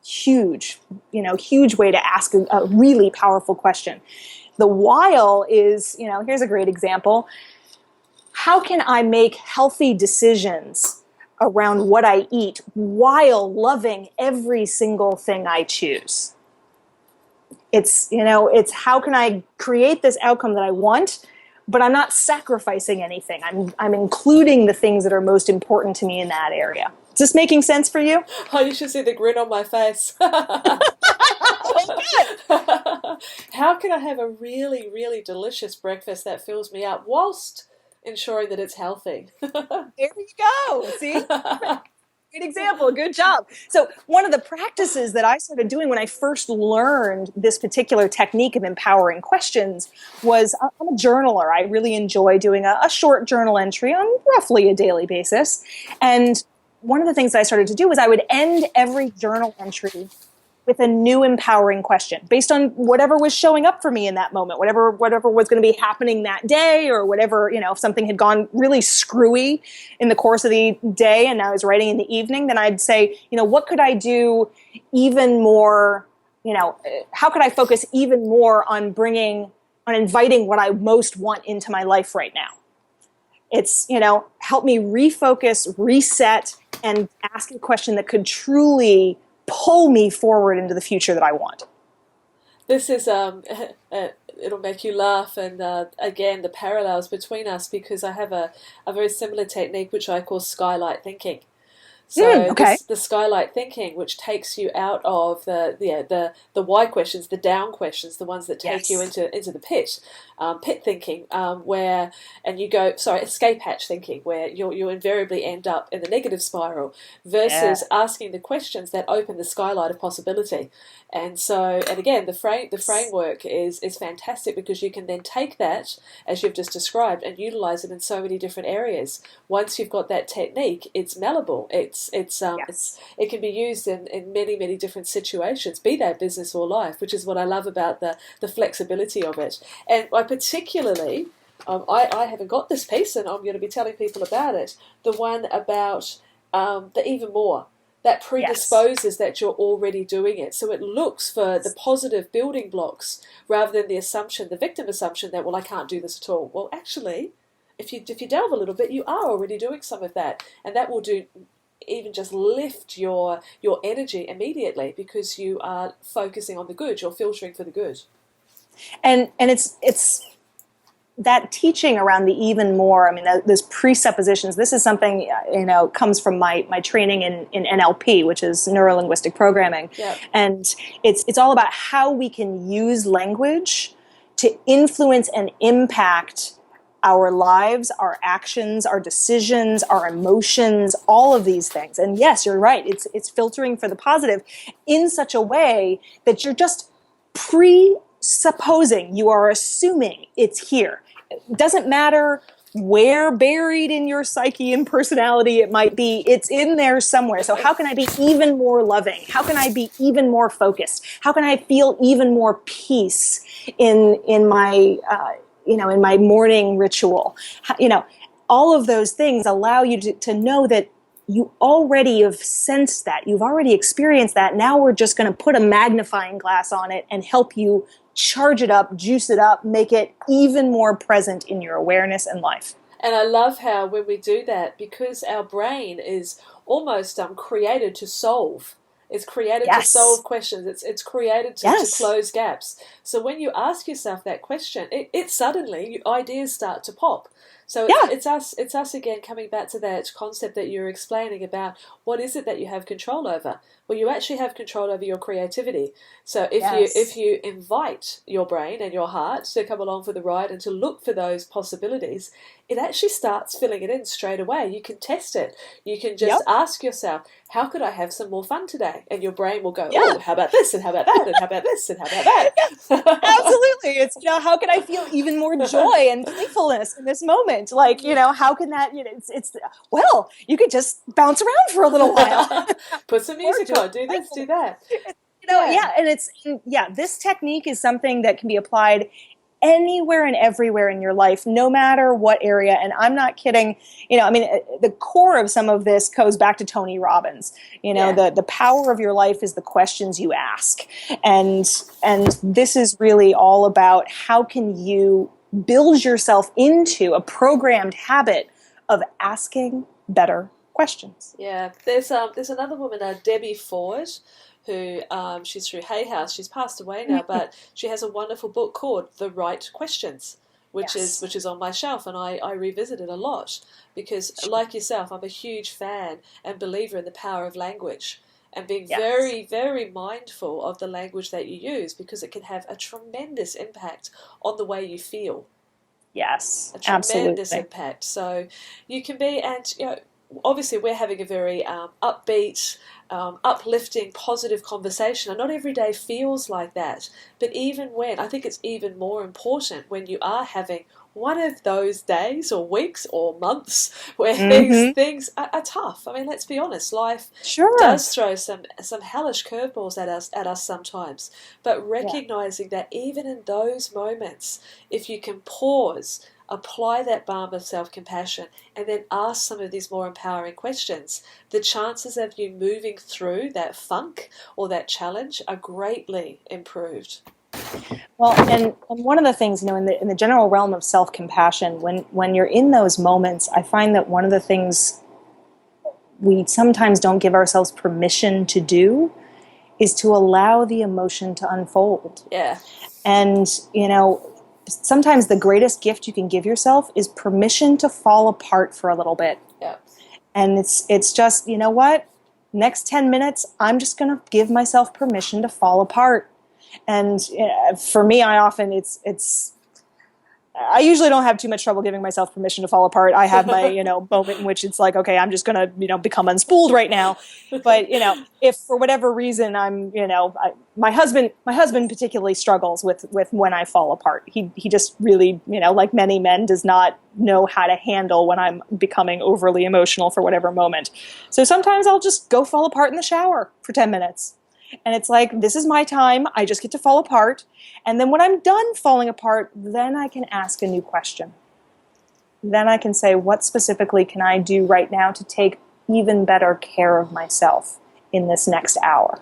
Huge way to ask a really powerful question. The while is, here's a great example. How can I make healthy decisions around what I eat while loving every single thing I choose? It's how can I create this outcome that I want, but I'm not sacrificing anything. I'm including the things that are most important to me in that area. Is this making sense for you? Oh, you should see the grin on my face. Oh, How can I have a really, really delicious breakfast that fills me up whilst ensuring that it's healthy? there you go. See? Great example. Good job. So one of the practices that I started doing when I first learned this particular technique of empowering questions was I'm a journaler. I really enjoy doing a short journal entry on roughly a daily basis. And one of the things that I started to do was I would end every journal entry with a new empowering question based on whatever was showing up for me in that moment, whatever was going to be happening that day, or whatever, if something had gone really screwy in the course of the day and I was writing in the evening, then I'd say, what could I do even more, how could I focus even more on inviting what I most want into my life right now? It's, help me refocus, reset, and ask a question that could truly pull me forward into the future that I want. This is it'll make you laugh, and again the parallels between us, because I have a very similar technique which I call Skylight thinking. So okay. the Skylight thinking, which takes you out of the why questions, the down questions, the ones that take you into the pit thinking, escape hatch thinking, where you invariably end up in the negative spiral, versus asking the questions that open the skylight of possibility. And again, the framework is fantastic, because you can then take that, as you've just described, and utilize it in so many different areas. Once you've got that technique, it's malleable. It can be used in many, many different situations, be that business or life, which is what I love about the flexibility of it. And I particularly, I haven't got this piece, and I'm going to be telling people about it, the one about the even more. That predisposes that you're already doing it. So it looks for the positive building blocks rather than the victim assumption that, well, I can't do this at all. Well, actually, if you delve a little bit, you are already doing some of that. And that will even just lift your energy immediately, because you are focusing on the good. You're filtering for the good. And it's that teaching around the even more, those presuppositions, this is something, comes from my training in NLP, which is neuro-linguistic programming. Yep. And it's all about how we can use language to influence and impact our lives, our actions, our decisions, our emotions, all of these things. And yes, you're right. It's filtering for the positive in such a way that you're just presupposing, you are assuming it's here. It doesn't matter where buried in your psyche and personality it might be, it's in there somewhere. So how can I be even more loving? How can I be even more focused? How can I feel even more peace in my in my morning ritual? All of those things allow you to know that you already have sensed that. You've already experienced that. Now we're just going to put a magnifying glass on it and help you charge it up, juice it up, make it even more present in your awareness and life. And I love how when we do that, because our brain is almost created to solve. It's created to solve questions. It's created to close gaps. So when you ask yourself that question, it suddenly, ideas start to pop. So Yeah. it's us again coming back to that concept that you're explaining about what is it that you have control over. Well, you actually have control over your creativity. So if Yes. you invite your brain and your heart to come along for the ride and to look for those possibilities, it actually starts filling it in straight away. You can test it. You can just Yep. ask yourself, how could I have some more fun today? And your brain will go, Yeah. oh, how about this and how about that and how about this and how about that? Absolutely. It's, how can I feel even more joy and playfulness in this moment? Like, how can that, well, you could just bounce around for a little while. Put some Or music just on, do this, do that. yeah, and this technique is something that can be applied anywhere and everywhere in your life, no matter what area. And I'm not kidding. The core of some of this goes back to Tony Robbins. The power of your life is the questions you ask. And this is really all about how can you build yourself into a programmed habit of asking better questions. Yeah, there's another woman, Debbie Ford, who she's through Hay House. She's passed away now, but she has a wonderful book called The Right Questions, which is on my shelf, and I revisit it a lot because, like yourself, I'm a huge fan and believer in the power of language and being very, very mindful of the language that you use because it can have a tremendous impact on the way you feel. Yes, A tremendous impact. So you can be, and obviously we're having a very upbeat, uplifting, positive conversation, and not every day feels like that. But even when, I think it's even more important when you are having one of those days or weeks or months where things are tough. I mean, let's be honest, life does throw some hellish curveballs at us sometimes. But recognizing that even in those moments, if you can pause, apply that balm of self-compassion, and then ask some of these more empowering questions, the chances of you moving through that funk or that challenge are greatly improved. Well, and one of the things, in the general realm of self-compassion, when you're in those moments, I find that one of the things we sometimes don't give ourselves permission to do is to allow the emotion to unfold. Yeah. And, sometimes the greatest gift you can give yourself is permission to fall apart for a little bit. Yeah. And it's just, what? Next 10 minutes, I'm just going to give myself permission to fall apart. And for me, I usually don't have too much trouble giving myself permission to fall apart. I have my, moment in which it's like, okay, I'm just going to, become unspooled right now. But, if for whatever reason I'm, my husband particularly struggles with when I fall apart. He just really, like many men, does not know how to handle when I'm becoming overly emotional for whatever moment. So sometimes I'll just go fall apart in the shower for 10 minutes. And it's like, this is my time. I just get to fall apart. And then when I'm done falling apart, then I can ask a new question. Then I can say, what specifically can I do right now to take even better care of myself in this next hour?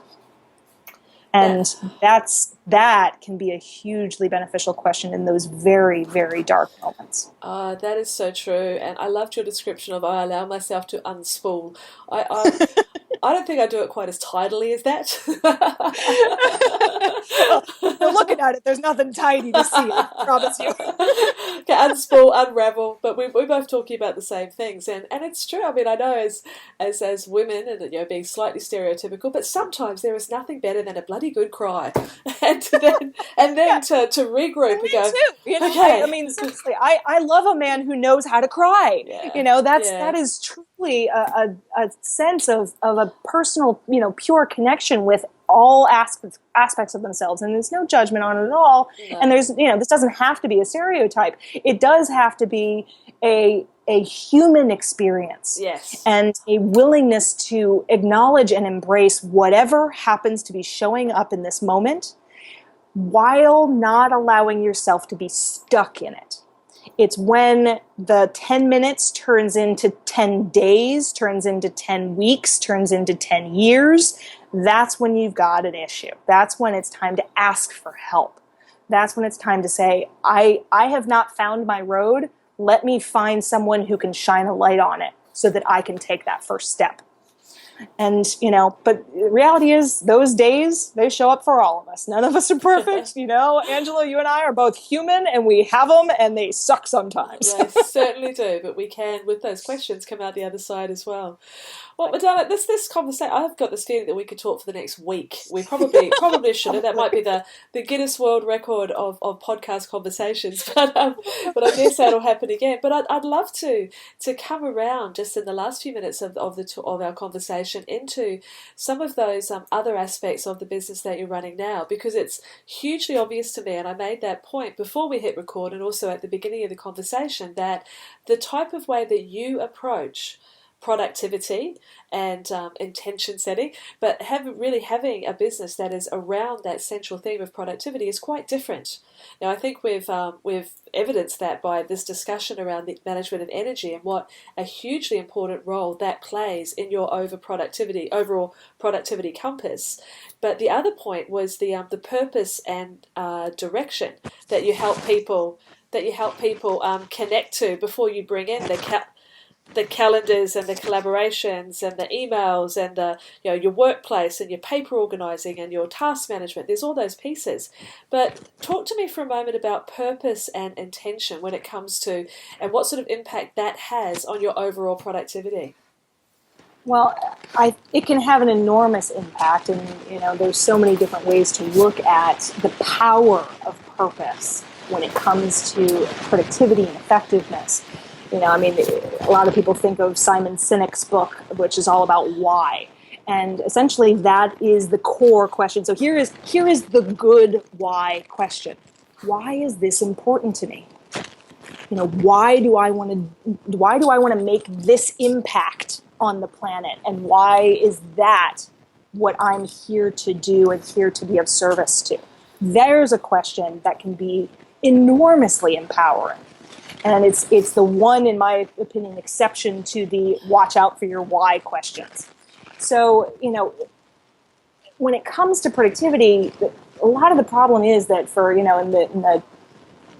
And that can be a hugely beneficial question in those very, very dark moments. That is so true. And I loved your description of I allow myself to unspool. I don't think I do it quite as tidily as that. Well, if you're looking at it, there's nothing tidy to see, I promise you. Okay, unspool, unravel, but we're both talking about the same things, and it's true. I mean, I know as women, and being slightly stereotypical, but sometimes there is nothing better than a bloody good cry, and then to regroup and go. Too. Okay. I mean, seriously, I love a man who knows how to cry. Yeah. That is truly a sense of a personal, pure connection with all aspects of themselves, and there's no judgment on it at all. No. And there's, this doesn't have to be a stereotype. It does have to be a human experience. Yes. And a willingness to acknowledge and embrace whatever happens to be showing up in this moment, while not allowing yourself to be stuck in it. It's when the 10 minutes turns into 10 days, turns into 10 weeks, turns into 10 years. That's when you've got an issue. That's when it's time to ask for help. That's when it's time to say, I have not found my road. Let me find someone who can shine a light on it so that I can take that first step. And, but the reality is those days, they show up for all of us. None of us are perfect. Angela, you and I are both human, and we have them, and they suck sometimes. They certainly do, but we can, with those questions, come out the other side as well. Well, Madonna, this conversation, I've got this feeling that we could talk for the next week. We probably should. That might be the Guinness World Record of podcast conversations, but I guess that'll happen again. But I'd love to come around just in the last few minutes of our conversation into some of those other aspects of the business that you're running now, because it's hugely obvious to me, and I made that point before we hit record and also at the beginning of the conversation, that the type of way that you approach productivity and intention setting, but having a business that is around that central theme of productivity is quite different. Now, I think we've evidenced that by this discussion around the management of energy and what a hugely important role that plays in your overall productivity compass. But the other point was the purpose and direction that you help people connect to before you bring in the calendars and the collaborations and the emails and your workplace and your paper organizing and your task management. There's all those pieces. But talk to me for a moment about purpose and intention when it comes to, and what sort of impact that has on your overall productivity. Well, it can have an enormous impact, and there's so many different ways to look at the power of purpose when it comes to productivity and effectiveness. A lot of people think of Simon Sinek's book, which is all about why. And essentially that is the core question. So here is the good why question. Why is this important to me? Why do I want to make this impact on the planet? And why is that what I'm here to do and here to be of service to? There's a question that can be enormously empowering. And it's the one, in my opinion, exception to the watch out for your why questions. So, when it comes to productivity, a lot of the problem is that in the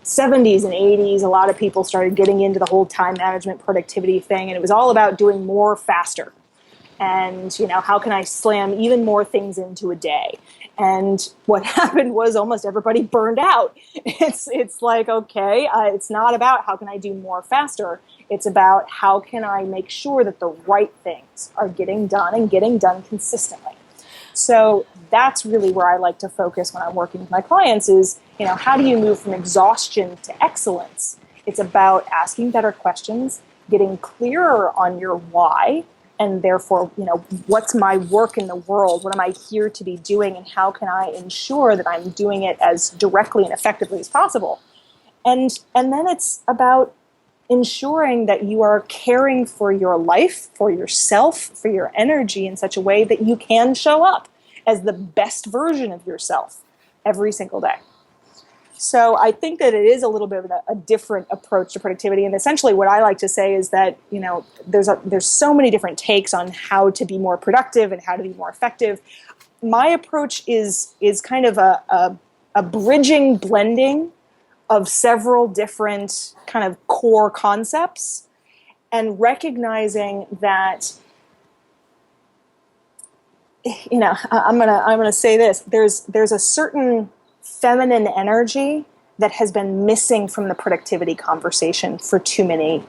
70s and 80s, a lot of people started getting into the whole time management productivity thing, and it was all about doing more faster. And, how can I slam even more things into a day? And what happened was almost everybody burned out. It's like, okay, it's not about how can I do more faster. It's about how can I make sure that the right things are getting done and getting done consistently. So that's really where I like to focus when I'm working with my clients is, how do you move from exhaustion to excellence? It's about asking better questions, getting clearer on your why, and therefore, what's my work in the world? What am I here to be doing? And how can I ensure that I'm doing it as directly and effectively as possible? And then it's about ensuring that you are caring for your life, for yourself, for your energy in such a way that you can show up as the best version of yourself every single day. So I think that it is a little bit of a different approach to productivity. And essentially what I like to say is that, there's so many different takes on how to be more productive and how to be more effective. My approach is kind of a bridging blending of several different kind of core concepts, and recognizing that, I'm gonna say this, there's a certain feminine energy that has been missing from the productivity conversation for too many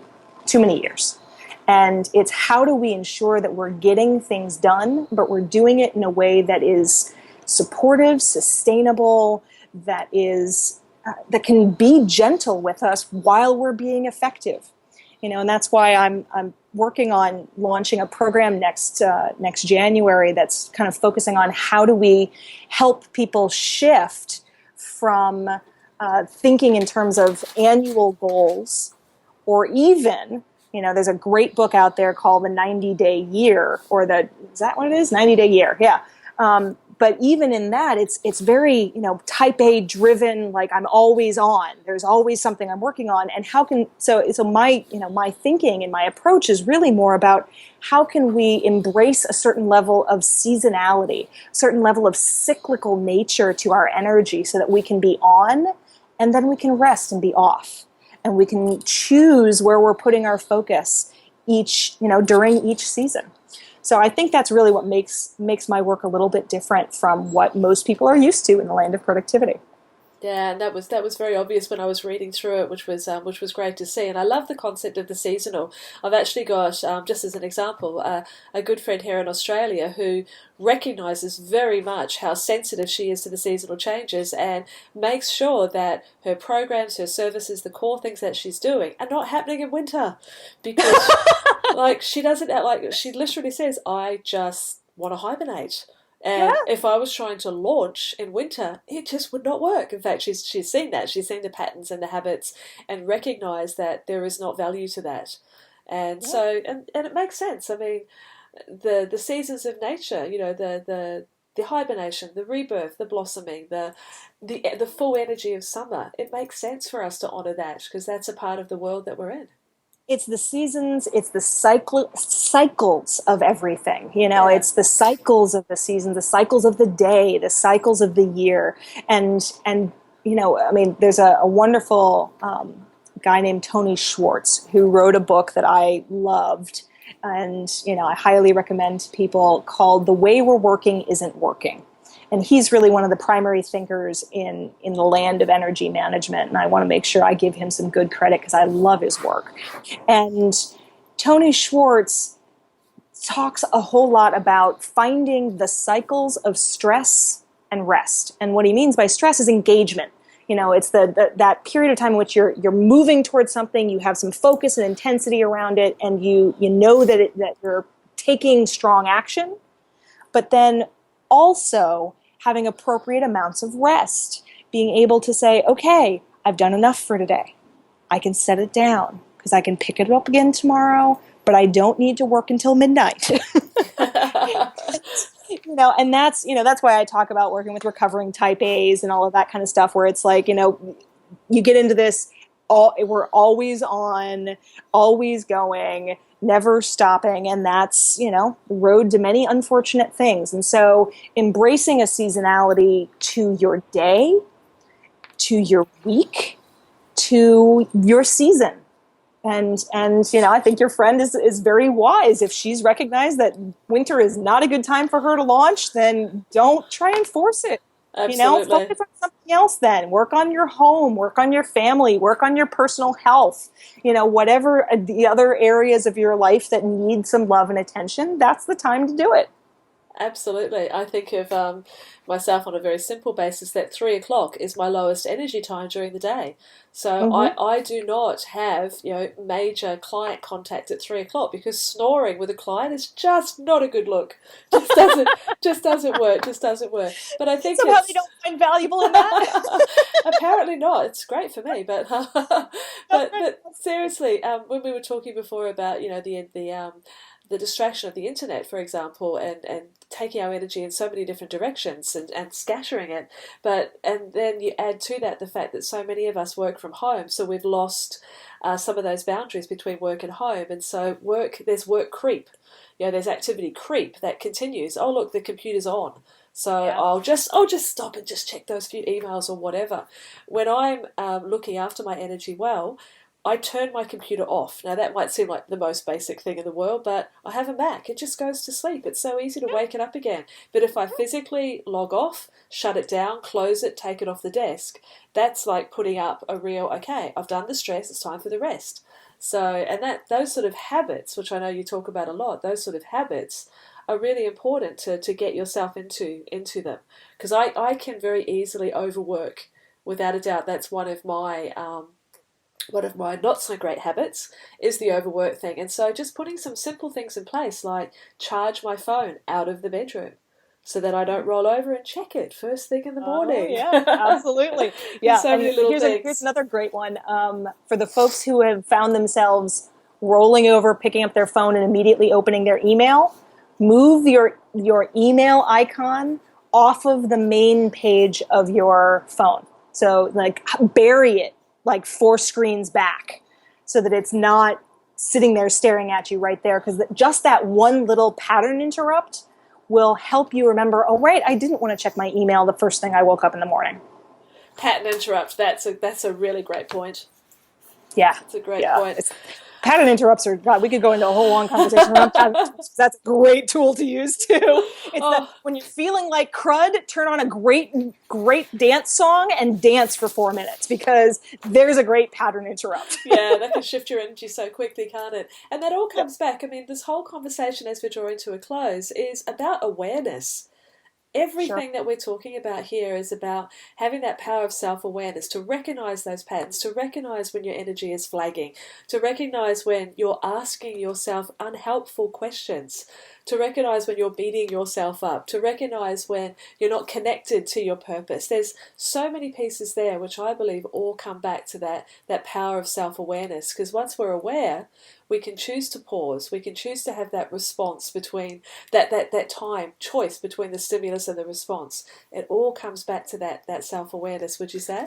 years. And it's how do we ensure that we're getting things done, but we're doing it in a way that is supportive, sustainable, that can be gentle with us while we're being effective. And that's why I'm working on launching a program next January that's kind of focusing on how do we help people shift from thinking in terms of annual goals, or even, there's a great book out there called The 90-Day Year, is that what it is? 90-Day Year, yeah. But even in that, it's very, type A driven, like I'm always on. There's always something I'm working on. And so my thinking and my approach is really more about how can we embrace a certain level of seasonality, a certain level of cyclical nature to our energy so that we can be on and then we can rest and be off. And we can choose where we're putting our focus during each season. So I think that's really what makes my work a little bit different from what most people are used to in the land of productivity. Yeah, and that was very obvious when I was reading through it, which was great to see. And I love the concept of the seasonal. I've actually got, just as an example, a good friend here in Australia who recognises very much how sensitive she is to the seasonal changes and makes sure that her programs, her services, the core things that she's doing are not happening in winter, because like she doesn't like she literally says, I just want to hibernate. Yeah. And if I was trying to launch in winter, it just would not work. In fact, she's seen that. She's seen the patterns and the habits and recognized that there is not value to that. And Yeah. so, and it makes sense. I mean, the seasons of nature, the hibernation, the rebirth, the blossoming, the full energy of summer. It makes sense for us to honor that because that's a part of the world that we're in. It's the seasons, it's the cycles of everything. Yeah. It's the cycles of the seasons, the cycles of the day, the cycles of the year. And I mean, there's a wonderful guy named Tony Schwartz who wrote a book that I loved. And, I highly recommend to people, called The Way We're Working Isn't Working. And he's really one of the primary thinkers in the land of energy management. And I want to make sure I give him some good credit because I love his work. And Tony Schwartz talks a whole lot about finding the cycles of stress and rest. And what he means by stress is engagement. It's that period of time in which you're moving towards something, you have some focus and intensity around it, and you know that you're taking strong action. But then also having appropriate amounts of rest, being able to say, okay, I've done enough for today. I can set it down because I can pick it up again tomorrow, but I don't need to work until midnight. And that's why I talk about working with recovering type A's and all of that kind of stuff, where it's like, you get into this, we're always on, always going, never stopping, and that's, the road to many unfortunate things. And so embracing a seasonality to your day, to your week, to your season. And I think your friend is very wise. If she's recognized that winter is not a good time for her to launch, then don't try and force it. Absolutely. Focus on something else then. Work on your home, work on your family, work on your personal health. Whatever the other areas of your life that need some love and attention, that's the time to do it. Absolutely. I think of myself on a very simple basis that 3 o'clock is my lowest energy time during the day. So Mm-hmm. I do not have, major client contact at 3 o'clock because snoring with a client is just not a good look. Just doesn't work. Just doesn't work. But I think Somehow they don't find valuable in that. apparently not. It's great for me, but but seriously, when we were talking before about the distraction of the internet, for example, and taking our energy in so many different directions and scattering it. And then you add to that the fact that so many of us work from home, so we've lost some of those boundaries between work and home. And so there's work creep. There's activity creep that continues. Oh, look, the computer's on. So Yeah. I'll just stop and just check those few emails or whatever. When I'm looking after my energy well, I turn my computer off. Now, that might seem like the most basic thing in the world, but I have a Mac. It just goes to sleep. It's so easy to wake it up again. But if I physically log off, shut it down, close it, take it off the desk, that's like putting up a real, okay, I've done the stress, it's time for the rest. So, and those sort of habits, which I know you talk about a lot, those sort of habits are really important to get yourself into them. Because I can very easily overwork. Without a doubt, that's one of my not so great habits is the overwork thing. And so just putting some simple things in place, like charge my phone out of the bedroom so that I don't roll over and check it first thing in the morning. Yeah, absolutely. Yeah, so many little things. Here's another great one. For the folks who have found themselves rolling over, picking up their phone and immediately opening their email, move your email icon off of the main page of your phone. So like bury it like 4 screens back so that it's not sitting there staring at you right there, because just that one little pattern interrupt will help you remember, oh, right, I didn't want to check my email the first thing I woke up in the morning. Pattern interrupt, that's a really great point. Yeah. It's a great point. Pattern interrupts are, God, we could go into a whole long conversation around pattern interrupts. That's a great tool to use too. It's that when you're feeling like crud, turn on a great dance song and dance for 4 minutes, because there's a great pattern interrupt. Yeah, that can shift your energy so quickly, can't it? And that all comes back. I mean, this whole conversation as we're drawing to a close is about awareness. Everything that we're talking about here is about having that power of self-awareness, to recognize those patterns, to recognize when your energy is flagging, to recognize when you're asking yourself unhelpful questions, to recognize when you're beating yourself up, to recognize when you're not connected to your purpose. There's so many pieces there which I believe all come back to that power of self-awareness, because once we're aware, we can choose to pause, we can choose to have that response between that time choice between the stimulus and the response. It all comes back to that self-awareness, would you say?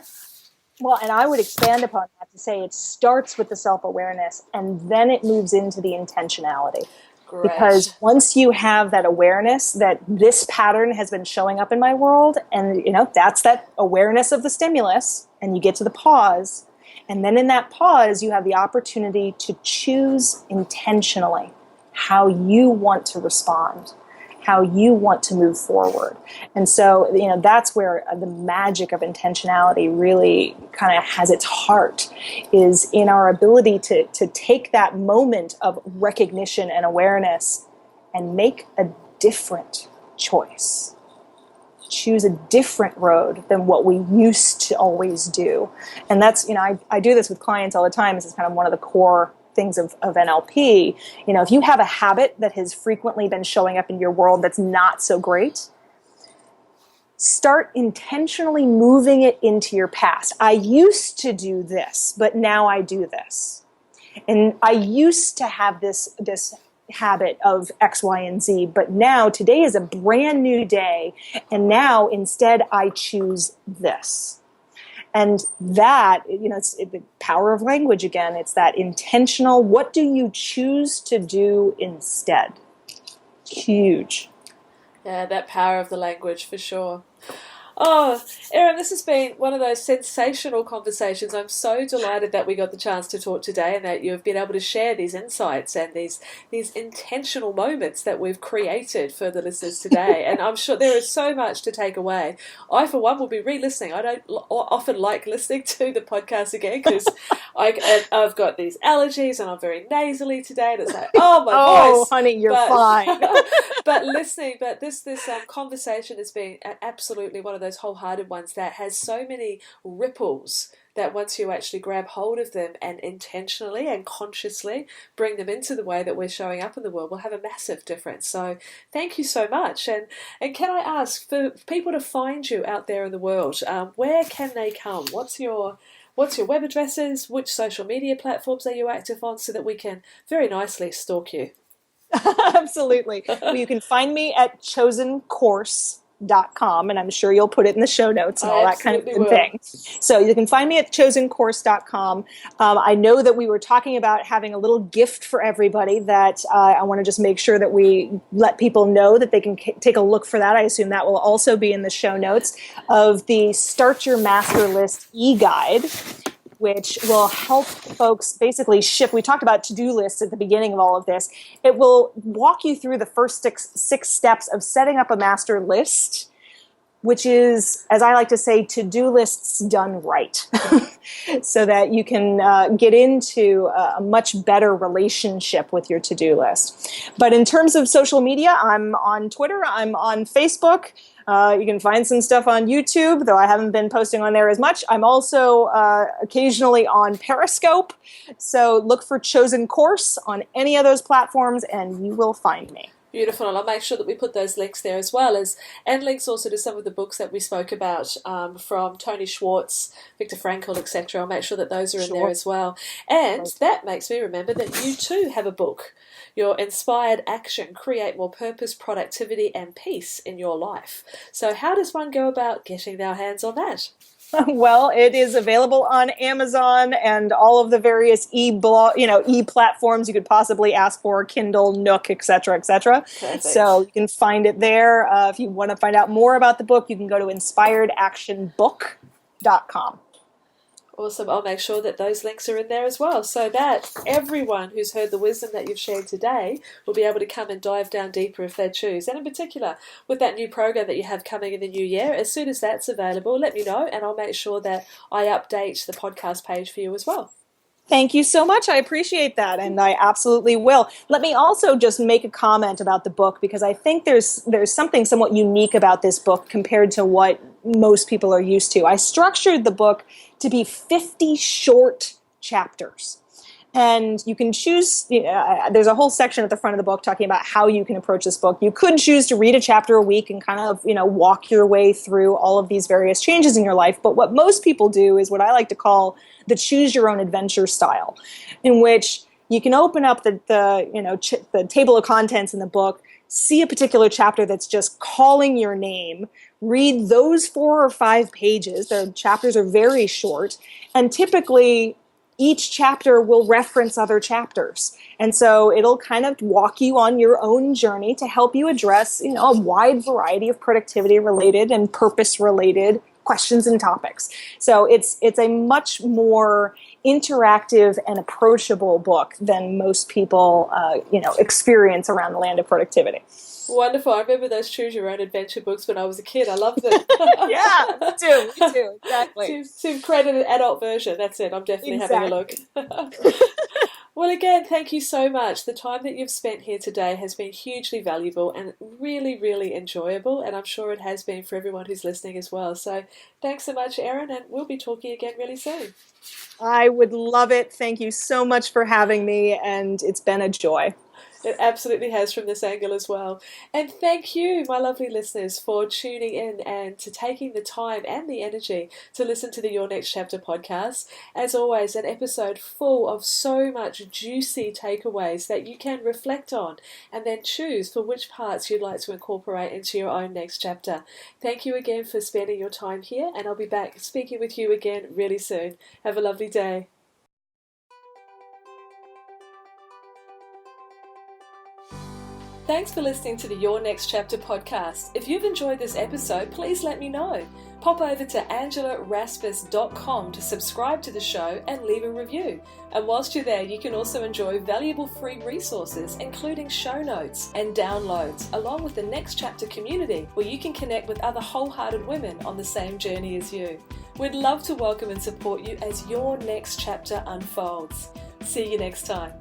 Well, and I would expand upon that to say it starts with the self-awareness and then it moves into the intentionality. Great. Because once you have that awareness that this pattern has been showing up in my world, and that's that awareness of the stimulus, and you get to the pause, and then in that pause, you have the opportunity to choose intentionally how you want to respond, how you want to move forward. And so, that's where the magic of intentionality really kind of has its heart, is in our ability to take that moment of recognition and awareness and make a different choice. Choose a different road than what we used to always do. And that's, I do this with clients all the time. This is kind of one of the core things of NLP. If you have a habit that has frequently been showing up in your world that's not so great, start intentionally moving it into your past. I used to do this, but now I do this. And I used to have this habit of X, Y, and Z, but now today is a brand new day, and now instead I choose this. And that, it's the power of language again. It's that intentional, what do you choose to do instead? Huge. Yeah, that power of the language for sure. Oh, Erin, this has been one of those sensational conversations. I'm so delighted that we got the chance to talk today and that you've been able to share these insights and these intentional moments that we've created for the listeners today. And I'm sure there is so much to take away. I, for one, will be re-listening. I don't often like listening to the podcast again because I've got these allergies and I'm very nasally today. And it's like, oh, my voice. Oh, honey, you're fine. But this conversation has been absolutely one of those wholehearted ones that has so many ripples that once you actually grab hold of them and intentionally and consciously bring them into the way that we're showing up in the world will have a massive difference. So thank you so much. And can I ask, for people to find you out there in the world, where can they come? What's your web addresses? Which social media platforms are you active on so that we can very nicely stalk you? Absolutely. Well, you can find me at chosencourse.com, and I'm sure you'll put it in the show notes and all that kind of good thing. So you can find me at chosencourse.com. I know that we were talking about having a little gift for everybody that I want to just make sure that we let people know that they can take a look for that. I assume that will also be in the show notes of the Start Your Master List e-guide, which will help folks basically shift. We talked about to-do lists at the beginning of all of this. It will walk you through the first six steps of setting up a master list, which is, as I like to say, to-do lists done right, so that you can get into a much better relationship with your to-do list. But in terms of social media, I'm on Twitter, I'm on Facebook. You can find some stuff on YouTube, though I haven't been posting on there as much. I'm also occasionally on Periscope. So look for Chosen Course on any of those platforms and you will find me. Beautiful, and I'll make sure that we put those links there as well and links also to some of the books that we spoke about from Tony Schwartz, Viktor Frankl, etc. I'll make sure that those are in there as well. And that makes me remember that you too have a book, Your Inspired Action, Create More Purpose, Productivity and Peace in Your Life. So how does one go about getting their hands on that? Well, it is available on Amazon and all of the various e-platforms you could possibly ask for, Kindle, Nook, etc., etc. Perfect. So you can find it there. If you want to find out more about the book, you can go to inspiredactionbook.com. Awesome. I'll make sure that those links are in there as well, so that everyone who's heard the wisdom that you've shared today will be able to come and dive down deeper if they choose. And in particular, with that new program that you have coming in the new year, as soon as that's available, let me know and I'll make sure that I update the podcast page for you as well. Thank you so much. I appreciate that, and I absolutely will. Let me also just make a comment about the book, because I think there's something somewhat unique about this book compared to what most people are used to. I structured the book to be 50 short chapters. And you can choose, there's a whole section at the front of the book talking about how you can approach this book. You could choose to read a chapter a week and kind of, walk your way through all of these various changes in your life. But what most people do is what I like to call the choose your own adventure style, in which you can open up the table of contents in the book, see a particular chapter that's just calling your name, read those 4 or 5 pages. The chapters are very short, and typically each chapter will reference other chapters. And so it'll kind of walk you on your own journey to help you address, a wide variety of productivity related and purpose related questions and topics. So it's a much more interactive and approachable book than most people, experience around the land of productivity. Wonderful. I remember those Choose Your Own Adventure books when I was a kid. I loved them. Yeah, me too. Exactly. To create an adult version. That's it. I'm definitely having a look. Well, again, thank you so much. The time that you've spent here today has been hugely valuable and really, really enjoyable, and I'm sure it has been for everyone who's listening as well. So thanks so much, Erin, and we'll be talking again really soon. I would love it. Thank you so much for having me, and it's been a joy. It absolutely has from this angle as well. And thank you, my lovely listeners, for tuning in and to taking the time and the energy to listen to the Your Next Chapter podcast. As always, an episode full of so much juicy takeaways that you can reflect on and then choose for which parts you'd like to incorporate into your own next chapter. Thank you again for spending your time here, and I'll be back speaking with you again really soon. Have a lovely day. Thanks for listening to the Your Next Chapter podcast. If you've enjoyed this episode, please let me know. Pop over to angelarasmus.com to subscribe to the show and leave a review. And whilst you're there, you can also enjoy valuable free resources, including show notes and downloads, along with the Next Chapter community, where you can connect with other wholehearted women on the same journey as you. We'd love to welcome and support you as your next chapter unfolds. See you next time.